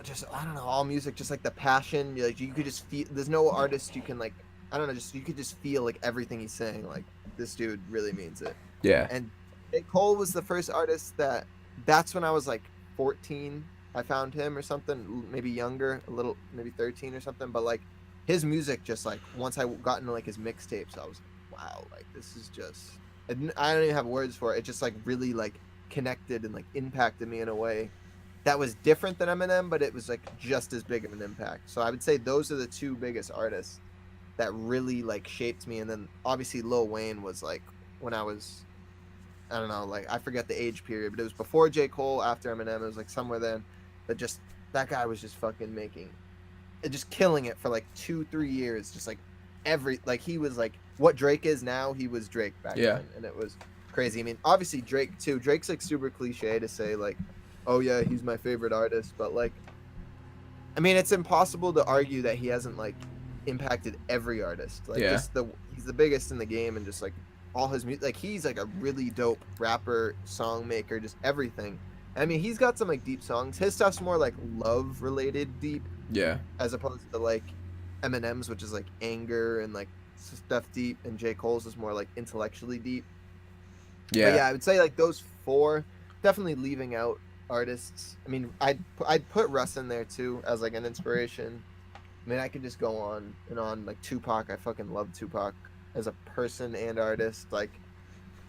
just I don't know, all music, just like the passion. Like you could just feel. There's no artist you can like. I don't know. Just you could just feel like everything he's saying. Like this dude really means it. yeah, And J. Cole was the first artist that's when I was like 14. I found him or something, maybe younger, a little, maybe 13 or something. But like his music, just like once I got into like his mixtapes, I was like, wow, like this is just. I don't even have words for it. It just like really like connected and like impacted me in a way that was different than Eminem, but it was like just as big of an impact. So I would say those are the two biggest artists that really like shaped me. And then obviously Lil Wayne was like when I was, I don't know, like I forget the age period, but it was before J. Cole, after Eminem. It was like somewhere then. But just that guy was just fucking just killing it for like 2-3 years. Just like he was like what Drake is now, he was Drake back yeah, then. And it was crazy. I mean, obviously Drake too. Drake's like super cliche to say like, oh yeah, he's my favorite artist. But like, I mean, it's impossible to argue that he hasn't like impacted every artist. Like yeah, he's the biggest in the game, and just like all his music, like he's like a really dope rapper, song maker, just everything. I mean, he's got some like deep songs. His stuff's more like love related deep, yeah, as opposed to like Eminem's, which is like anger and like stuff deep, and J. Cole's is more like intellectually deep. But yeah, yeah, I would say like those four, definitely leaving out artists. I mean, I'd put Russ in there too as like an inspiration. I mean, I could just go on and on. Like Tupac, I fucking love Tupac as a person and artist. Like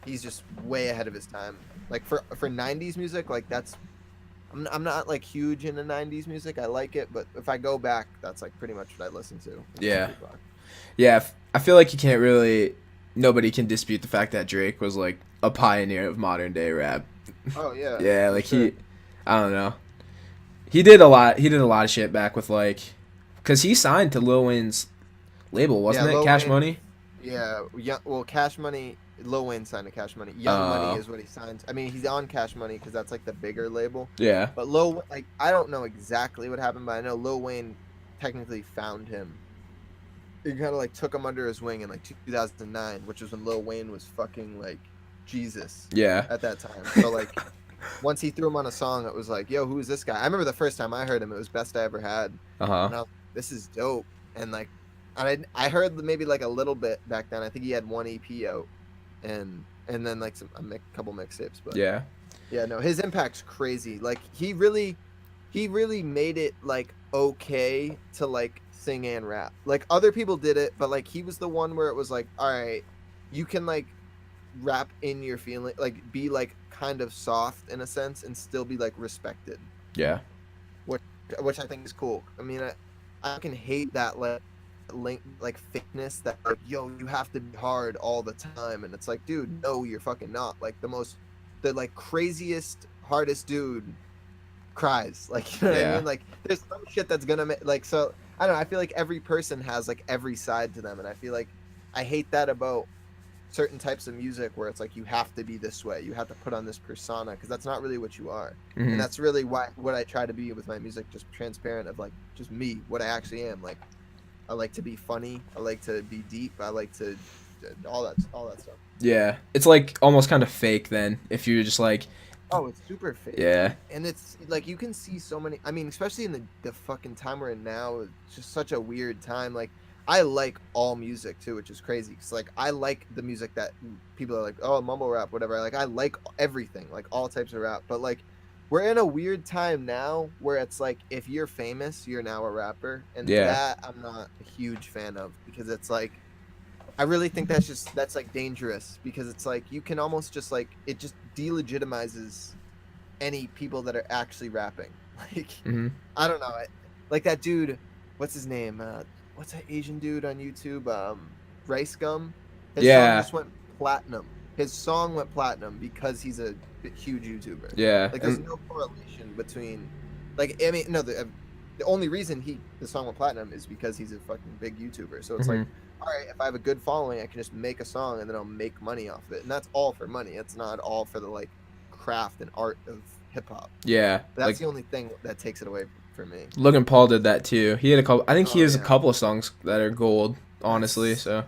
he's just way ahead of his time. Like for '90s music, like that's I'm not like huge into '90s music. I like it, but if I go back, that's like pretty much what I listen to. Yeah. Tupac. Yeah, I feel like you can't really. Nobody can dispute the fact that Drake was like a pioneer of modern day rap. Oh yeah. Yeah, For like sure. I don't know. He did a lot. He did a lot of shit back with like, cause he signed to Lil Wayne's label, Yeah, wasn't it? Lil Cash Wayne. Money. Yeah, well, Cash Money. Lil Wayne signed to Cash Money. Young Money Oh, is what he signs. I mean, he's on Cash Money because that's like the bigger label. yeah, But like I don't know exactly what happened, but I know Lil Wayne technically found him. He kind of like took him under his wing in like 2009, which was when Lil Wayne was fucking like Jesus yeah. at that time. So like once he threw him on a song, it was like, yo, who is this guy? I remember the first time I heard him, it was Best I Ever Had, Uh huh. and I was like, this is dope. And like, I heard maybe like a little bit back then. I think he had one EP out, and then like a couple mixtapes. But Yeah. yeah, no, his impact's crazy. Like he really made it like okay to like sing and rap. Like other people did it, but like he was the one where it was like, all right, you can like rap in your feeling, like be like kind of soft in a sense and still be like respected, Yeah. which which I think is cool. I mean, I can hate that like fakeness that like, yo, you have to be hard all the time, and it's like, dude, no, you're fucking not. Like the like craziest hardest dude cries, like, you know what I Yeah. mean? Like there's some shit that's gonna make like, so I don't know, I feel like every person has like every side to them, and I feel like I hate that about certain types of music where it's like you have to be this way, you have to put on this persona, because that's not really what you are. And Hmm. that's really what I try to be with my music, just transparent of like just me, what I actually am. Like I like to be funny, I like to be deep, I like to all that stuff. Yeah. It's like almost kind of fake then if you're just like, Oh, it's super fake. yeah. And it's like you can see so many, I mean, especially in the fucking time we're in now, it's just such a weird time. Like I like all music too, which is crazy. Cause like I like the music that people are like, oh, mumble rap, whatever. Like I like everything, like all types of rap. But like we're in a weird time now where it's like if you're famous, you're now a rapper, and Yeah. that I'm not a huge fan of, because it's like I really think that's like dangerous, because it's like you can almost just like it just delegitimizes any people that are actually rapping. Like Hmm. I don't know, like that dude, what's his name? What's that Asian dude on YouTube? Rice Gum. His song Yeah. just went platinum. His song went platinum because he's a huge YouTuber. Yeah. Like there's no correlation between, like, I mean, no, the only reason the song went platinum is because he's a fucking big YouTuber. So it's like, Hmm. all right, if I have a good following, I can just make a song and then I'll make money off of it, and that's all for money. It's not all for the like craft and art of hip hop. Yeah. That's Like the only thing that takes it away for me. Logan Paul did that too. He had a couple. I think he Oh has a yeah, couple of songs that are gold. Honestly, that's so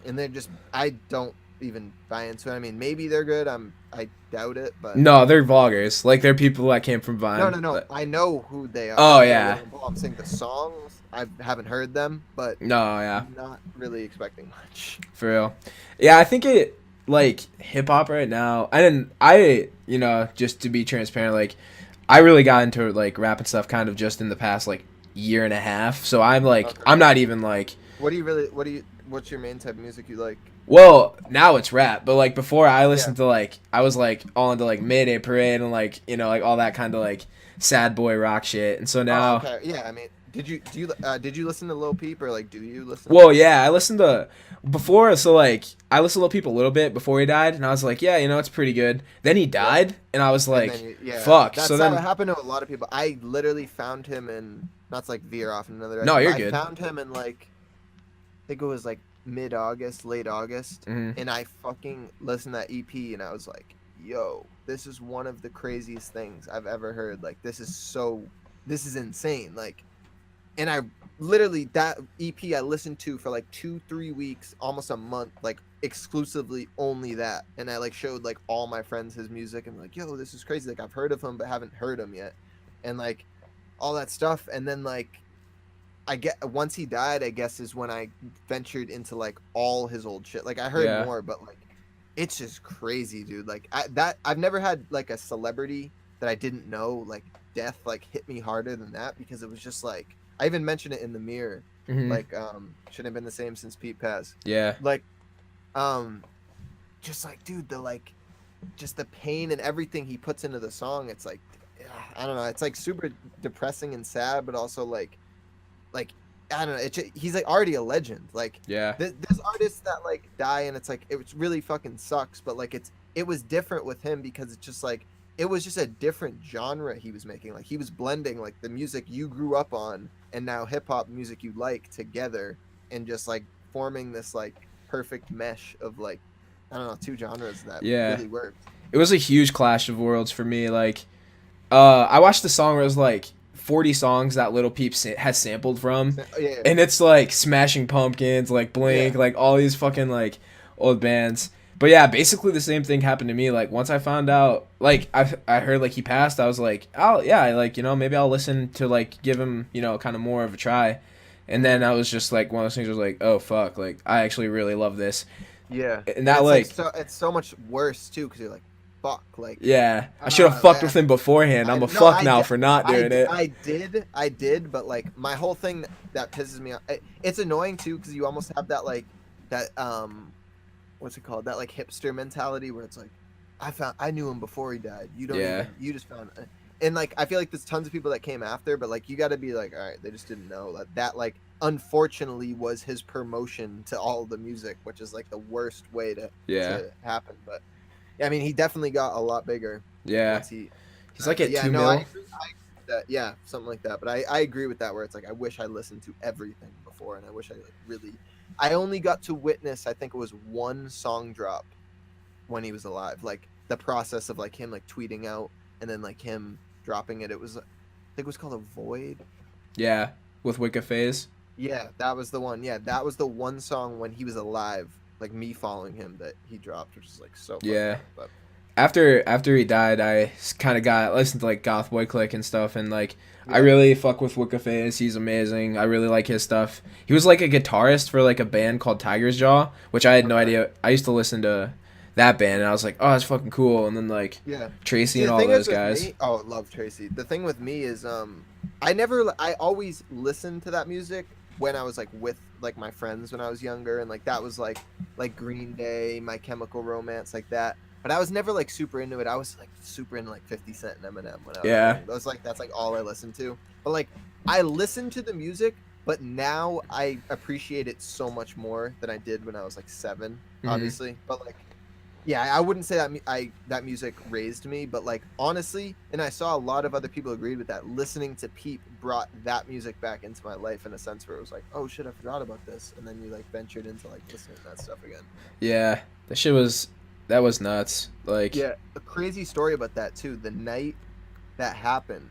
and they're just, I don't even buy into it. I mean, maybe they're good. I doubt it, but no, they're vloggers. Like they're people that came from no, Vine. no, no. But, I know who they are. oh I know yeah. Logan Paul. I'm saying the songs. I haven't heard them, but No, yeah. not really expecting much. For real. Yeah, I think it like hip hop right now. I just to be transparent, like I really got into like rap and stuff kind of just in the past like year and a half. So I'm like Okay. I'm not even like What's your main type of music you like? well, now it's rap, but like before I listened Yeah. to like I was like all into like Mayday Parade and like like all that kind of like sad boy rock shit. And so Oh, now okay. Yeah, I mean, did you listen to Lil Peep, or like do you listen? well, yeah, I listened to before, so like I listened to Lil Peep a little bit before he died, and I was like, yeah, it's pretty good. Then he Yeah. died, and I was And like, then yeah, fuck. that's So how it then, happened to a lot of people. I literally found him in, not to like veer off in another no, direction, you're but I good. found him in like, I think it was like mid-August, late August, Hmm. and I fucking listened to that EP, and I was like, yo, this is one of the craziest things I've ever heard. Like this is insane. Like, and I literally, that EP I listened to for like 2-3 weeks, almost a month, like exclusively only that. And I like showed like all my friends his music and like, yo, this is crazy. Like I've heard of him but haven't heard him yet, and like all that stuff. And then like I get, once he died, I guess is when I ventured into like all his old shit. Like I heard Yeah. more, but like it's just crazy, dude. Like I've never had like a celebrity that I didn't know like death like hit me harder than that, because it was just like, I even mentioned it in the mirror. Mm-hmm. Like, shouldn't have been the same since Pete passed. Yeah. Like, just like, dude, the like, just the pain and everything he puts into the song. It's like, I don't know. It's like super depressing and sad, but also like I don't know. He's like already a legend. Like, Yeah. there's artists that like die, and it's like it really fucking sucks. But like it was different with him because it's just like it was just a different genre he was making. Like he was blending like the music you grew up on and now hip hop music you like together, and just like forming this like perfect mesh of like I don't know, two genres that really worked. It was a huge clash of worlds for me. Like, I watched the song where it was like 40 songs that Little Peep has sampled from, Yeah. and it's like Smashing Pumpkins, like Blink, like all these fucking like old bands. But yeah, basically the same thing happened to me. Like once I found out, like I heard like he passed, I was like, oh yeah, like you know maybe I'll listen to like give him you know kind of more of a try. And then I was just like one of those things was like, oh fuck, like I actually really love this. Yeah, And that it's so it's so much worse too because you're like, fuck, like yeah, I should have fucked man. with him beforehand. I'm a No, fuck now for not doing it. I did, but like my whole thing that pisses me off. It's annoying too because you almost have that like that what's it called? That like hipster mentality where it's like, I knew him before he died. You don't even, you just found it. And like I feel like there's tons of people that came after, but like you got to be like, all right, they just didn't know that like unfortunately was his promotion to all the music, which is like the worst way to happen. But yeah, I mean he definitely got a lot bigger. Yeah, he's like at 2 mil. I agree with that. Yeah, something like that. But I agree with that where it's like I wish I listened to everything before, and I wish I like really. I only got to witness I think it was one song drop when he was alive, like the process of like him like tweeting out and then like him dropping it. It was I think it was called A Void. Yeah, with Wicca Phase. Yeah, that was the one. Yeah, that was the one song when he was alive, like me following him that he dropped, which is like so yeah. But After he died, I kind of listened to like Goth Boy Click and stuff, and like I really fuck with Wicca Phase. He's amazing. I really like his stuff. He was like a guitarist for like a band called Tiger's Jaw, which I had no idea. I used to listen to that band, and I was like, oh, that's fucking cool. And then like Tracy and all those guys. I love Tracy. The thing with me is I always listened to that music when I was like with like my friends when I was younger, and like that was like Green Day, My Chemical Romance, like that. But I was never like super into it. I was like super into like 50 Cent and Eminem when I was young. That was like that's like all I listened to. But like I listened to the music, but now I appreciate it so much more than I did when I was like 7, obviously. But like yeah, I wouldn't say that that music raised me, but like honestly, and I saw a lot of other people agreed with that. Listening to Peep brought that music back into my life in a sense where it was like, oh shit, I forgot about this, and then you like ventured into like listening to that stuff again. Yeah, that was nuts. Like yeah, a crazy story about that too. The night that happened,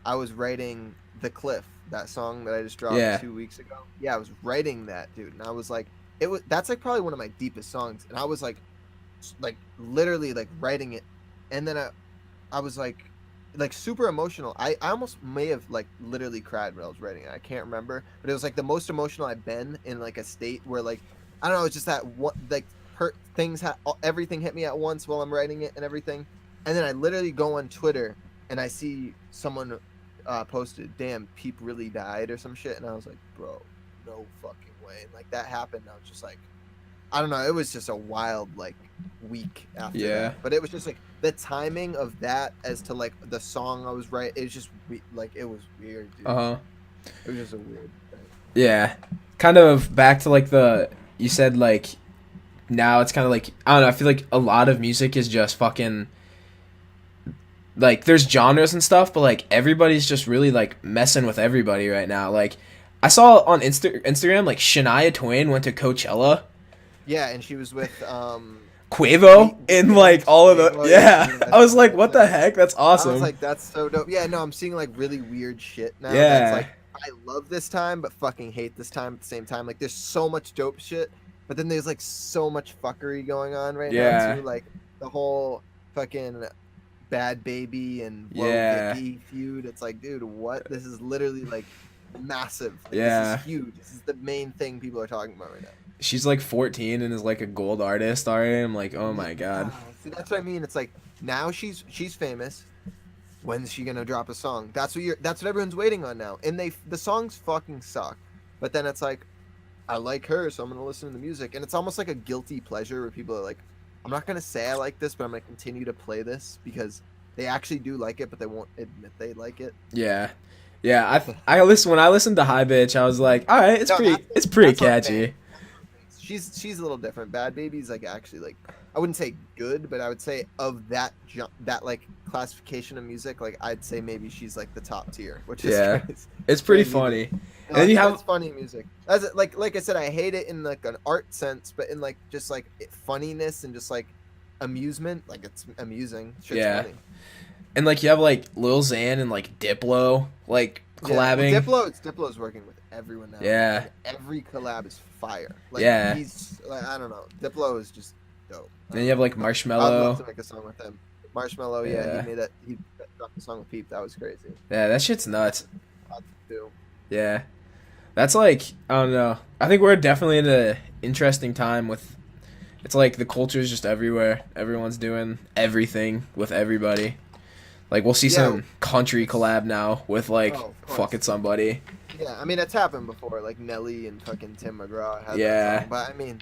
I was writing The Cliff, that song that I just dropped 2 weeks ago. Yeah, I was writing that, dude, and I was like, that's like probably one of my deepest songs, and I was like literally like writing it, and then I was like super emotional. I almost may have like literally cried when I was writing it. I can't remember, but it was like the most emotional I've been in like a state where like I don't know, it's just that what like everything hit me at once while I'm writing it and everything. And then I literally go on Twitter and I see someone posted, damn, Peep really died or some shit, and I was like, bro, no fucking way. And like that happened, I was just like, I don't know, it was just a wild like week after that. But it was just like the timing of that as to like the song I was writing, it was just like it was weird, dude. It was just a weird thing. Yeah, kind of back to like you said like now it's kind of like I don't know, I feel like a lot of music is just fucking like there's genres and stuff, but like everybody's just really like messing with everybody right now. Like I saw on Instagram like Shania Twain went to Coachella. Yeah, and she was with Quavo and like all of the I was like, what the heck? That's awesome. I was like, that's so dope. Yeah, no, I'm seeing like really weird shit now. Yeah, that's like I love this time, but fucking hate this time at the same time. Like there's so much dope shit, but then there's like so much fuckery going on right now too. Like the whole fucking Bad Baby and Vicky feud. It's like, dude, what? This is literally like massive. Like, this is huge. This is the main thing people are talking about right now. She's like 14 and is like a gold artist already. I'm like, oh my god. See, that's what I mean. It's like now she's famous. when's she gonna drop a song? That's what everyone's waiting on now. And the songs fucking suck. But then it's like, I like her, so I'm gonna listen to the music. And it's almost like a guilty pleasure where people are like, I'm not gonna say I like this, but I'm gonna continue to play this because they actually do like it, but they won't admit they like it. Yeah. Yeah, when I listened to High Bitch, I was like, all right, it's pretty catchy. She's a little different. Bad Baby's like actually like, I wouldn't say good, but I would say of that like classification of music, like I'd say maybe she's like the top tier, which is it's pretty funny. No, and then you have funny music. As like I said, I hate it in like an art sense, but in like just like funniness and just like amusement, like it's amusing. Shit's funny. And like you have like Lil Xan and like Diplo like collabing. Yeah, Diplo's working with everyone now. Yeah. Like, every collab is fire. Like, he's like, I don't know. Diplo is just dope. Then you have like Marshmello. I'd love to make a song with him. Marshmello, he dropped a song with Peep. That was crazy. Yeah, that shit's nuts. Too. Yeah. That's like, I don't know. I think we're definitely in an interesting time with, it's like the culture's just everywhere. Everyone's doing everything with everybody. Like, we'll see some country collab now with, like, fucking somebody. Yeah, I mean, it's happened before. Like, Nelly and fucking Tim McGraw had that song. But, I mean,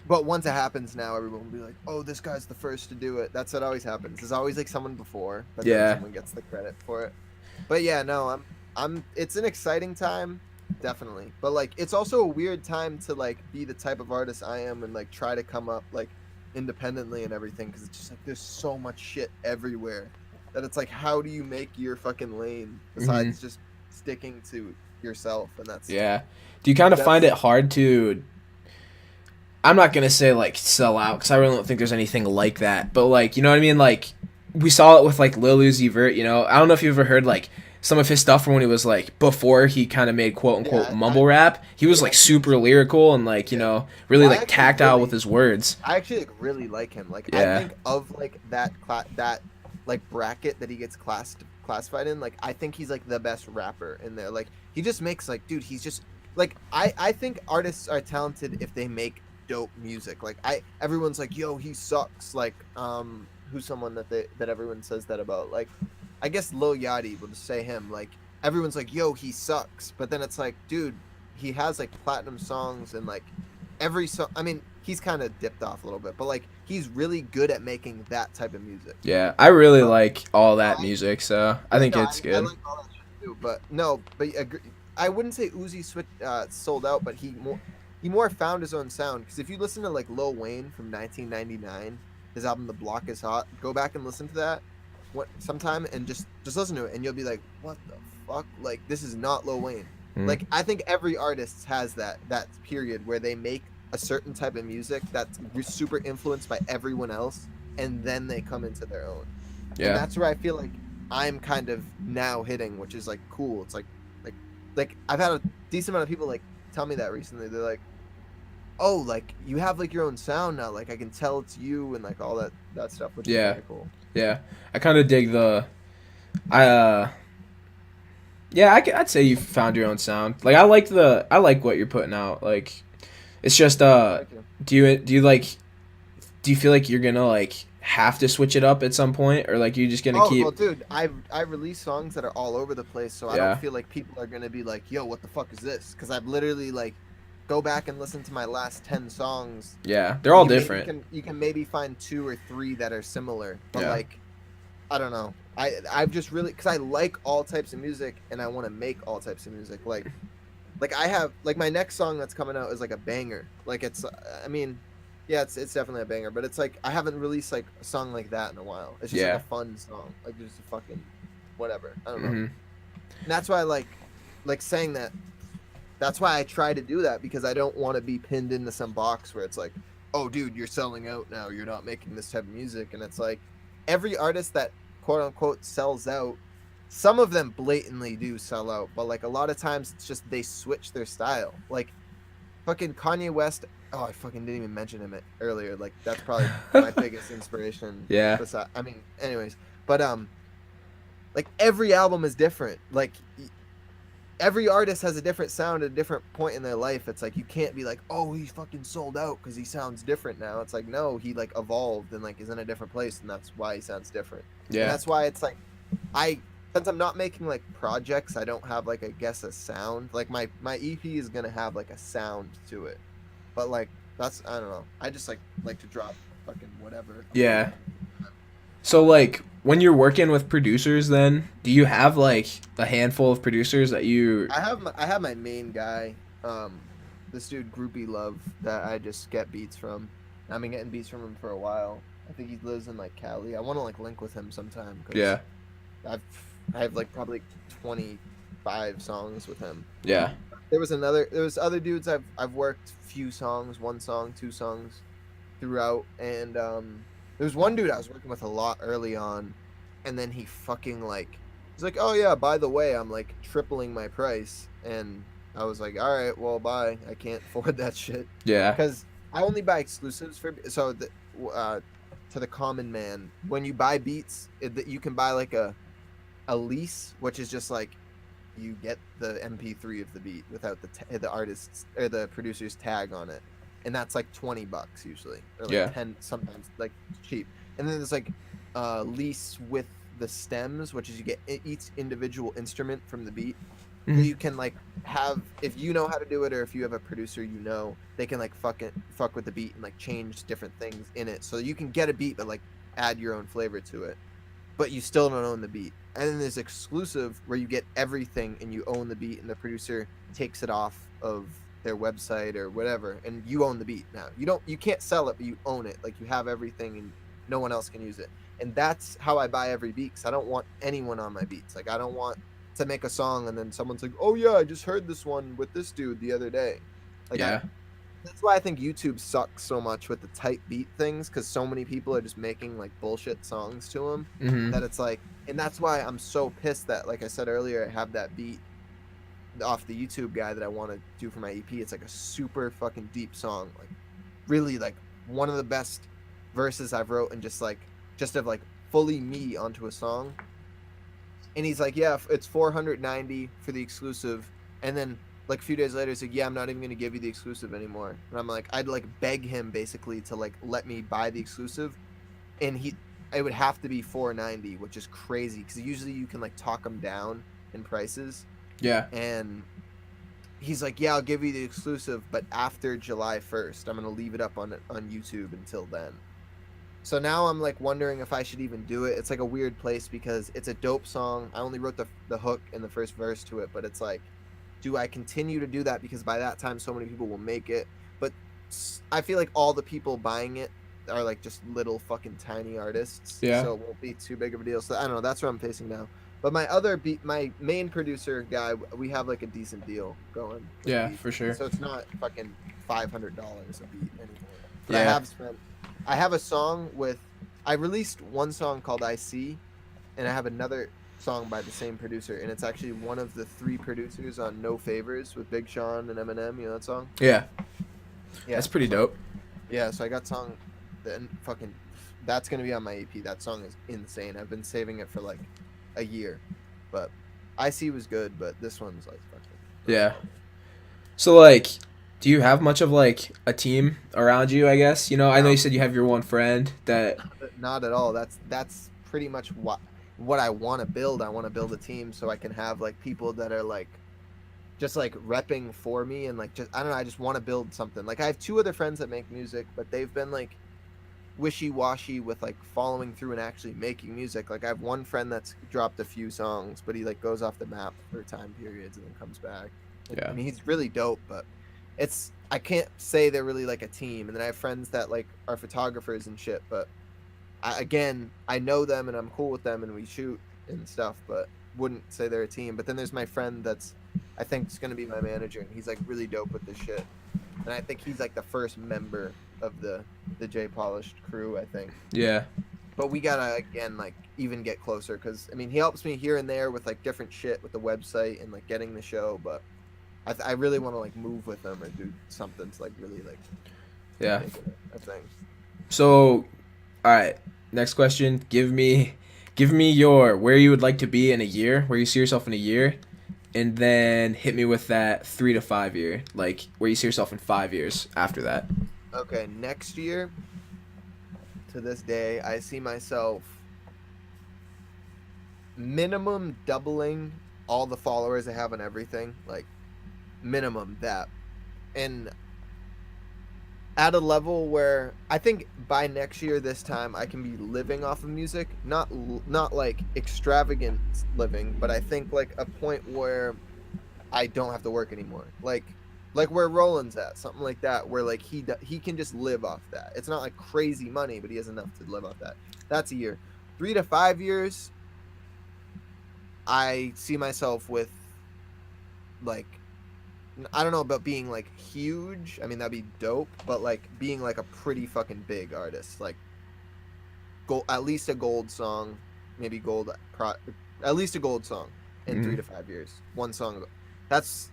but once it happens now, everyone will be like, oh, this guy's the first to do it. That's what always happens. There's always, like, someone before, but then someone gets the credit for it. But, yeah, no, it's an exciting time, definitely. But, like, it's also a weird time to, like, be the type of artist I am and, like, try to come up, like, independently and everything, because it's just like there's so much shit everywhere that it's like, how do you make your fucking lane besides just sticking to yourself? And that's do you kind of find it hard to, I'm not gonna say like sell out because I really don't think there's anything like that, but like, you know what I mean, like we saw it with like Lil Uzi Vert, you know, I don't know if you've ever heard like some of his stuff from when he was like, before he kind of made quote unquote mumble rap, he was like super lyrical and like, you know, really like tactile with his words. I actually like really like him. Like I think of like that like bracket that he gets classified in, like I think he's like the best rapper in there. Like he just makes like, dude, he's just like, I think artists are talented if they make dope music. Like everyone's like, yo, he sucks. Like who's someone that everyone says that about? Like I guess Lil Yachty, we'll just say him. Like everyone's like, yo, he sucks, but then it's like, dude, he has like platinum songs and like every song. I mean, he's kind of dipped off a little bit, but like he's really good at making that type of music. Yeah, I really like all that music, so I think it's good. I like all that shit too, but I wouldn't say Uzi sold out, but he more found his own sound. Because if you listen to like Lil Wayne from 1999, his album The Block Is Hot, go back and listen to that sometime and just listen to it, and you'll be like, what the fuck? Like this is not Lil Wayne. Like I think every artist has that period where they make a certain type of music that's super influenced by everyone else, and then they come into their own. And that's where I feel like I'm kind of now hitting, which is like cool. It's like I've had a decent amount of people like tell me that recently. They're like, oh, like you have like your own sound now, like I can tell it's you, and like all that stuff, which is really cool. Yeah, I kind of dig I'd say you found your own sound. Like I like what you're putting out. Like it's just do you feel like you're gonna like have to switch it up at some point, or like you're just gonna keep? Well, dude, I release songs that are all over the place, so I don't feel like people are gonna be like, yo, what the fuck is this? Because I've literally like go back and listen to my last 10 songs. Yeah, they're all different. You can maybe find 2 or 3 that are similar, but like I don't know. I've just really, because I like all types of music and I want to make all types of music. Like I have like my next song that's coming out is like a banger. Like it's, I mean, yeah, it's definitely a banger, but it's like I haven't released like a song like that in a while. It's just like a fun song, like just a fucking whatever. I don't know. And that's why I like saying that. That's why I try to do that, because I don't want to be pinned into some box where it's like, oh, dude, you're selling out now. You're not making this type of music. And it's like every artist that quote unquote sells out, some of them blatantly do sell out, but like a lot of times it's just they switch their style. Like fucking Kanye West. Oh, I fucking didn't even mention him earlier. Like that's probably my biggest inspiration. Yeah. I mean, anyways, but like every album is different. Like every artist has a different sound at a different point in their life. It's like you can't be like, oh, he's fucking sold out because he sounds different now. It's like, no, he like evolved and like is in a different place, and that's why he sounds different. Yeah. And that's why it's like I since I'm not making like projects, I don't have like, I guess, a sound. Like my EP is gonna have like a sound to it, but like that's, I don't know. I just like to drop fucking whatever a beat. Yeah. So like when you're working with producers, then do you have like a handful of producers that you? I have my main guy, this dude Groupie Love, that I just get beats from. I've been getting beats from him for a while. I think he lives in like Cali. I want to like link with him sometime because Yeah. I've I have like probably 25 songs with him. Yeah. There was other dudes I've worked few songs, one song, two songs throughout, and there was one dude I was working with a lot early on, and then he fucking like he's like, "Oh yeah, by the way, I'm like tripling my price." And I was like, "All right, well, bye. I can't afford that shit." Yeah. Cuz I only buy exclusives for uh to the common man, when you buy beats, you can buy like a lease, which is just like you get the MP3 of the beat without the artist's or the producer's tag on it, and that's like $20 usually, or like Yeah. 10 sometimes, like cheap. And then there's like lease with the stems, which is you get each individual instrument from the beat. So Mhm. you can like have, if you know how to do it, or if you have a producer, they can like fuck with the beat and like change different things in it, so you can get a beat but like add your own flavor to it, but you still don't own the beat. And then there's exclusive, where you get everything and you own the beat, and the producer takes it off of their website or whatever, and you own the beat now. You can't sell it, but you own it. Like, you have everything and no one else can use it. And that's how I buy every beat, because I don't want anyone on my beats. Like, I don't want to make a song and then someone's like, "Oh yeah, I just heard this one with this dude the other day." Like, Yeah. that's why I think YouTube sucks so much with the type beat things, because so many people are just making like bullshit songs to them, Mhm. that it's like, and that's why I'm so pissed that, like I said earlier, I have that beat off the YouTube guy that I want to do for my EP. It's like a super fucking deep song, like really like one of the best verses I've wrote, and just of like fully me onto a song. And he's like, "Yeah, it's 490 for the exclusive." And then like a few days later, he's like, "Yeah, I'm not even gonna give you the exclusive anymore." And I'm like, I'd like beg him basically to like let me buy the exclusive, and it would have to be 490, which is crazy, because usually you can like talk them down in prices. Yeah. And he's like, "Yeah, I'll give you the exclusive, but after July 1st, I'm gonna leave it up on YouTube until then." So now I'm like wondering if I should even do it. It's like a weird place, because it's a dope song. I only wrote the hook and the first verse to it, but it's like, do I continue to do that, because by that time so many people will make it? But I feel like all the people buying it are like just little fucking tiny artists, Yeah. so it won't be too big of a deal. So I don't know. That's what I'm facing now. But my main producer guy, we have like a decent deal going. Yeah, for sure. So it's not fucking $500 a beat anymore. But Yeah. I have a song with. I released one song called "I See," and I have another song by the same producer, and it's actually one of the three producers on "No Favors" with Big Sean and Eminem. You know that song? Yeah. Yeah. That's pretty dope. Yeah. So I got song, then fucking, that's gonna be on my EP. That song is insane. I've been saving it for like a year, but "I See" was good, but this one's like fucking. Yeah. So like, do you have much of like a team around you? I guess I know No. you said you have your one friend that. Not at all. That's pretty much what I want to build. I want to build a team so I can have like people that are like just like repping for me, and like, just, I don't know, I just want to build something. Like, I have two other friends that make music, but they've been like wishy-washy with like following through and actually making music. Like, I have one friend that's dropped a few songs, but he like goes off the map for time periods and then comes back. Yeah. I mean, he's really dope, but I can't say they're really like a team. And then I have friends that like are photographers and shit, but I know them and I'm cool with them and we shoot and stuff, but wouldn't say they're a team. But then there's my friend that's, I think, is going to be my manager, and he's like really dope with this shit. And I think he's like the first member of the JPaulished crew, I think. Yeah. But we gotta, again, like, even get closer, because I mean, he helps me here and there with like different shit with the website and like getting the show, but I really want to like move with him or do something to like really like Yeah. make it a thing. So, all right. Next question. Give me your where you would like to be in a year, where you see yourself in a year, and then hit me with that 3 to 5 year, like where you see yourself in 5 years after that. Okay, next year, to this day, I see myself minimum doubling all the followers I have on everything, like minimum that, and at a level where I think by next year this time I can be living off of music, not like extravagant living, but I think like a point where I don't have to work anymore, like where Roland's at, something like that, where like he can just live off that. It's not like crazy money, but he has enough to live off that. That's a year. 3 to 5 years, I see myself with, like, I don't know about being like huge. I mean, that'd be dope, but like being like a pretty fucking big artist, like gold, at least a gold song, maybe at least a gold song in 3 to 5 years. One song. That's,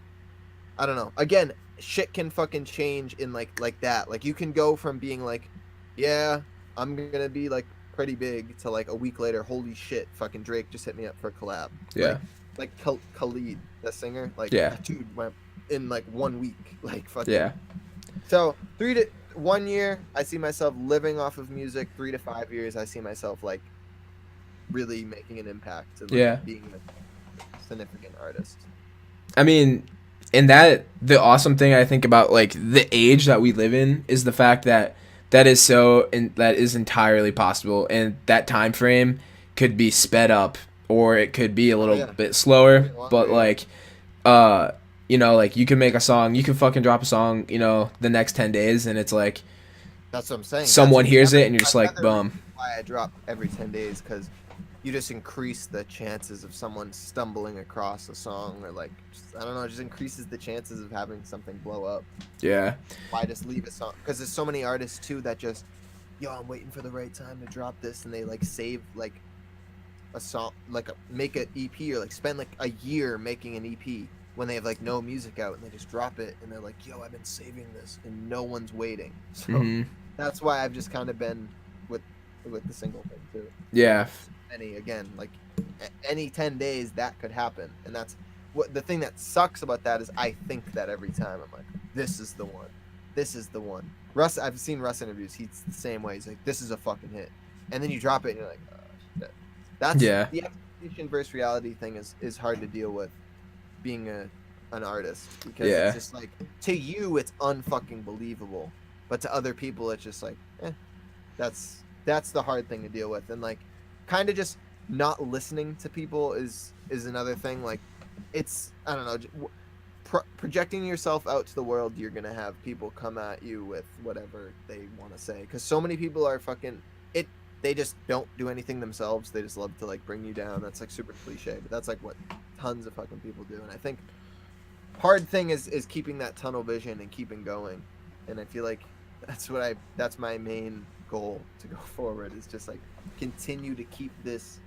I don't know. Again, shit can fucking change in like that. Like you can go from being like, yeah, I'm gonna be like pretty big to like a week later, holy shit, fucking Drake just hit me up for a collab. Yeah. Like Khalid, the singer. Like, yeah, dude went in like 1 week. Like fucking. yeah, So 1 year, I see myself living off of music. 3 to 5 years, I see myself like really making an impact and like being a significant artist. I mean, and that the awesome thing I think about like the age that we live in is the fact that that is entirely possible, and that time frame could be sped up or it could be a little bit slower, but like you know, like you can make a song, you can fucking drop a song, you know, the next 10 days and it's like that's what I'm saying. Someone hears it and you're just like boom. Why I drop every 10 days, because you just increase the chances of someone stumbling across a song, or like I don't know, it just increases the chances of having something blow up. Yeah. Why just leave a song? Because there's so many artists too that just, yo, I'm waiting for the right time to drop this, and they like save like a song, like make an EP, or like spend like a year making an EP when they have like no music out, and they just drop it and they're like, yo, I've been saving this, and no one's waiting. So that's why I've just kind of been with the single thing too. Yeah. Like any 10 days that could happen, and that's what the thing that sucks about that is I think that every time I'm like, this is the one. Russ, I've seen Russ interviews, he's the same way. He's like, this is a fucking hit, and then you drop it and you're like, shit. That's the expectation versus reality thing is hard to deal with being an artist, because it's just like, to you it's unfucking believable, but to other people it's just like, that's the hard thing to deal with. And like kind of just not listening to people is another thing. Like it's, I don't know, projecting yourself out to the world, you're gonna have people come at you with whatever they want to say, because so many people are fucking it, they just don't do anything themselves, they just love to like bring you down. That's like super cliche, but that's like what tons of fucking people do. And I think hard thing is keeping that tunnel vision and keeping going. And I feel like that's my main goal to go forward, is just like continue to keep this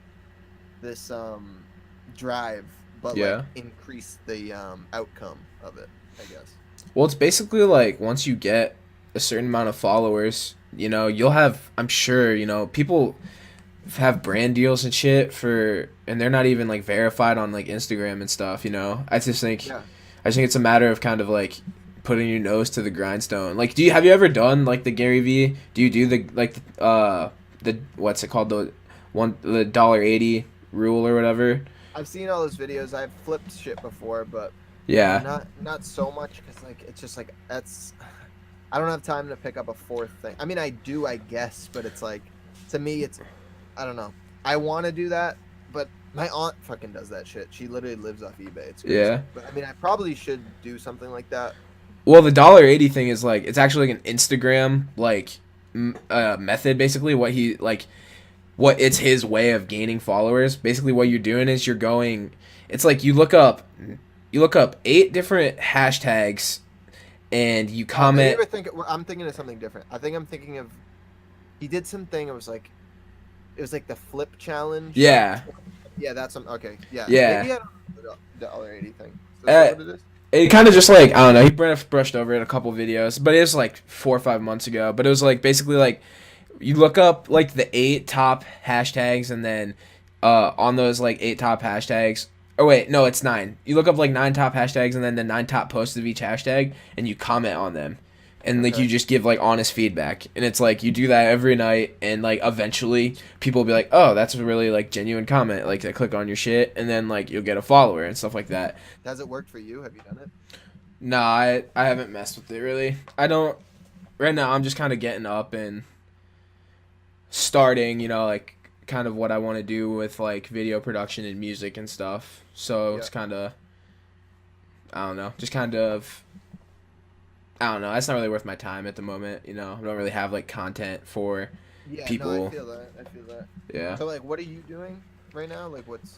drive, but like increase the outcome of it, I guess. Well, it's basically like once you get a certain amount of followers, you know, you'll have, I'm sure, you know, people have brand deals and shit and they're not even like verified on like Instagram and stuff, you know. I just think it's a matter of kind of like putting your nose to the grindstone. Like, have you ever done like the Gary V? Do you do the what's it called, the $1.80 rule or whatever? I've seen all those videos. I've flipped shit before, but not so much, because like it's just like I don't have time to pick up a fourth thing. I mean, I do, I guess, but it's like, to me, it's, I don't know. I want to do that, but my aunt fucking does that shit. She literally lives off eBay. It's crazy. Yeah. But I mean, I probably should do something like that. Well, the $1.80 thing is like, it's actually like an Instagram like method, basically. What it's his way of gaining followers. Basically, what you're doing is it's like you look up 8 different hashtags, and you comment. I'm thinking of something different. I think I'm thinking of, he did something. It was like the flip challenge. Yeah. Yeah, that's okay. Yeah. Yeah. Maybe I don't know the $1.80 thing. What it is? It kind of just like, I don't know, he brushed over it in a couple videos, but it was like 4 or 5 months ago. But it was like basically like you look up like the 8 top hashtags, and then on those like 8 top hashtags, or wait, no, it's 9. You look up like 9 top hashtags and then the 9 top posts of each hashtag, and you comment on them. and like Okay. you just give like honest feedback, and it's like you do that every night, and like eventually people will be like, oh, that's a really like genuine comment, like they click on your shit, and then like you'll get a follower and stuff like that. Has it worked for you? Have you done it? Nah, I haven't messed with it really. I don't right now. I'm just kind of getting up and starting, like kind of what I want to do with like video production and music and stuff. So Yeah. it's kind of, I don't know, just kind of, I don't know. That's not really worth my time at the moment. I don't really have like content for Yeah, no, I people. feel that. I feel that. Yeah. So, like, what are you doing right now? Like, what's...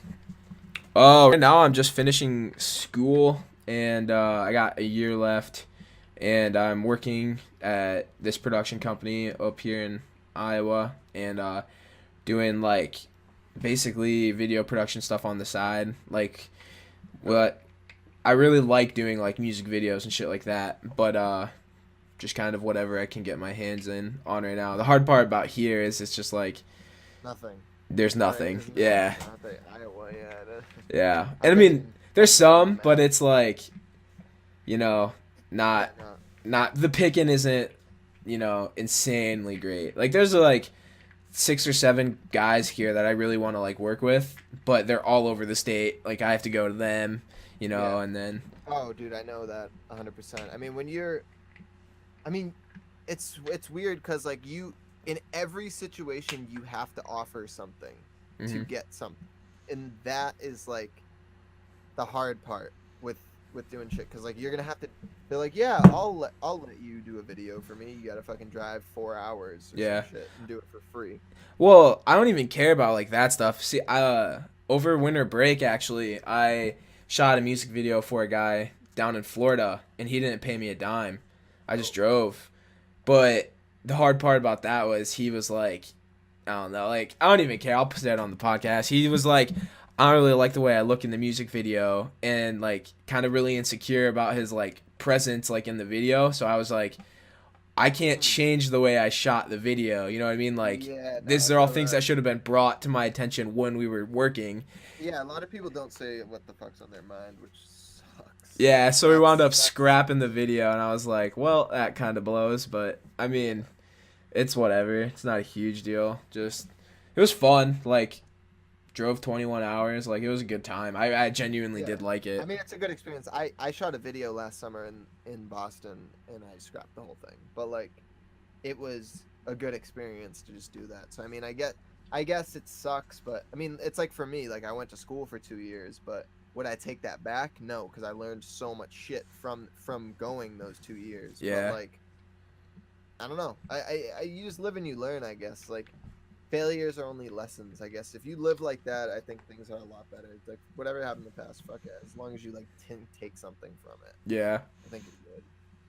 Oh, right now I'm just finishing school, and I got a year left, and I'm working at this production company up here in Iowa, and doing like basically video production stuff on the side. Like, what I really like doing like music videos and shit like that, but just kind of whatever I can get my hands in on right now. The hard part about here is it's just like Nothing. there's Right, nothing. there's Yeah. nothing. Iowa, yeah. Yeah. I've And I been mean, there's some, mad. but it's like, not Yeah, no. not the picking isn't, insanely great. Like there's like 6 or 7 guys here that I really want to like work with, but they're all over the state. Like I have to go to them, Yeah. and then Oh, dude, I know that 100%. I mean, I mean, it's weird because like in every situation you have to offer something to mhm. get something, and that is like the hard part with doing shit because like you're gonna have to. They're like, yeah, I'll let you do a video for me. You gotta fucking drive 4 hours or Yeah. some shit and do it for free. Well, I don't even care about like that stuff. See, over winter break actually, I shot a music video for a guy down in Florida, and he didn't pay me a dime. I just drove. But the hard part about that was he was like, I don't know, like I don't even care. I'll put that on the podcast. He was like, I don't really like the way I look in the music video, and like kind of really insecure about his like presence like in the video. So I was like, I can't change the way I shot the video. You know what I mean? Like Yeah, no, these I are all feel things that. that should have been brought to my attention when we were working. Yeah, a lot of people don't say what the fuck's on their mind, which sucks. Yeah, so we wound up That's scrapping the video, and I was like, well, that kind of blows, but I mean, it's whatever. It's not a huge deal. Just it was fun. Like drove 21 hours. Like it was a good time. I genuinely yeah. did like I it. mean, it's a good experience. I shot a video last summer in Boston, and I scrapped the whole thing. But like, it was a good experience to just do that. So I mean, I guess it sucks, but I mean, it's like for me, like I went to school for 2 years, but would I take that back? No, because I learned so much shit from going those 2 years. Yeah. But like, I don't know. I you just live and you learn, I guess. Like, failures are only lessons, I guess. If you live like that, I think things are a lot better. It's like whatever happened in the past, fuck it. As long as you like take something from it, Yeah. I think it's good.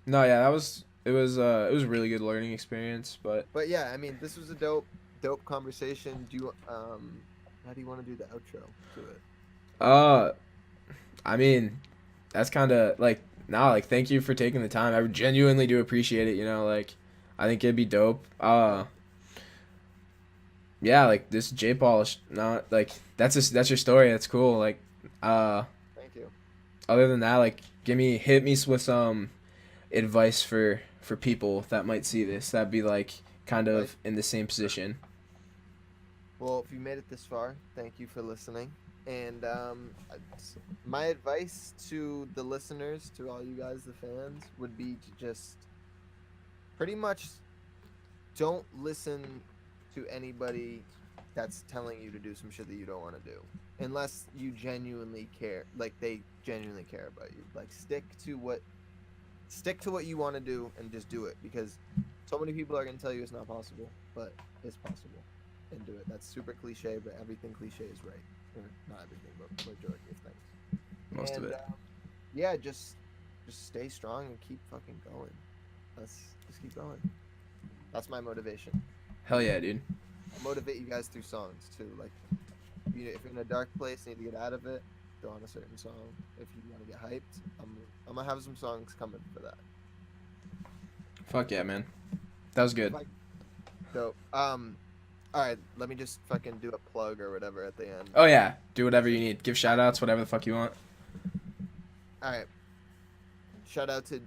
No, yeah, it was a really good learning experience, but But yeah, I mean, this was a dope conversation. Do you how do you want to do the outro to it? uh I mean, that's kind of like like thank you for taking the time. I genuinely do appreciate it, like I think it'd be dope. Yeah, like this JPaulished, not like that's your story. That's cool. Like Thank you. other than that, like hit me with some advice for people that might see this. That'd be like kind of Advice? in the same position. Well, if you made it this far, thank you for listening. And my advice to the listeners, to all you guys, the fans, would be to just pretty much don't listen to anybody that's telling you to do some shit that you don't want to do, unless you genuinely care. Like they genuinely care about you. Like stick to what you want to do and just do it, because so many people are gonna tell you it's not possible, but it's possible, and do it. That's super cliche, but everything cliche is right. Or not everything, but majority of things. Most of And it. yeah, just stay strong and keep fucking going. Let's just keep going. That's my motivation. Hell yeah, dude. I motivate you guys through songs too. Like, if you're in a dark place, need to get out of it, throw on a certain song. If you want to get hyped, I'm gonna have some songs coming for that. Fuck yeah, man. That was good. Dope. All right, let me just fucking do a plug or whatever at the end. Oh yeah, do whatever you need. Give shout outs, whatever the fuck you want. All right. Shout out to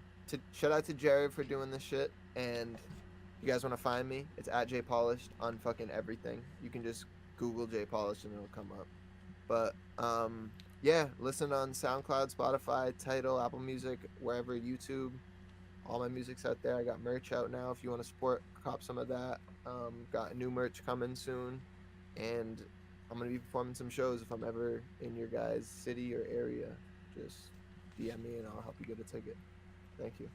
shout out to Jared for doing this shit. And if you guys want to find me, it's at JPaulished on fucking everything. You can just Google JPaulished and it'll come up. But yeah, listen on SoundCloud, Spotify, Tidal, Apple Music, wherever, YouTube. All my music's out there. I got merch out now. If you want to support, cop some of that. Got new merch coming soon, and I'm gonna be performing some shows. If I'm ever in your guys' city or area, just DM me and I'll help you get a ticket. Thank you.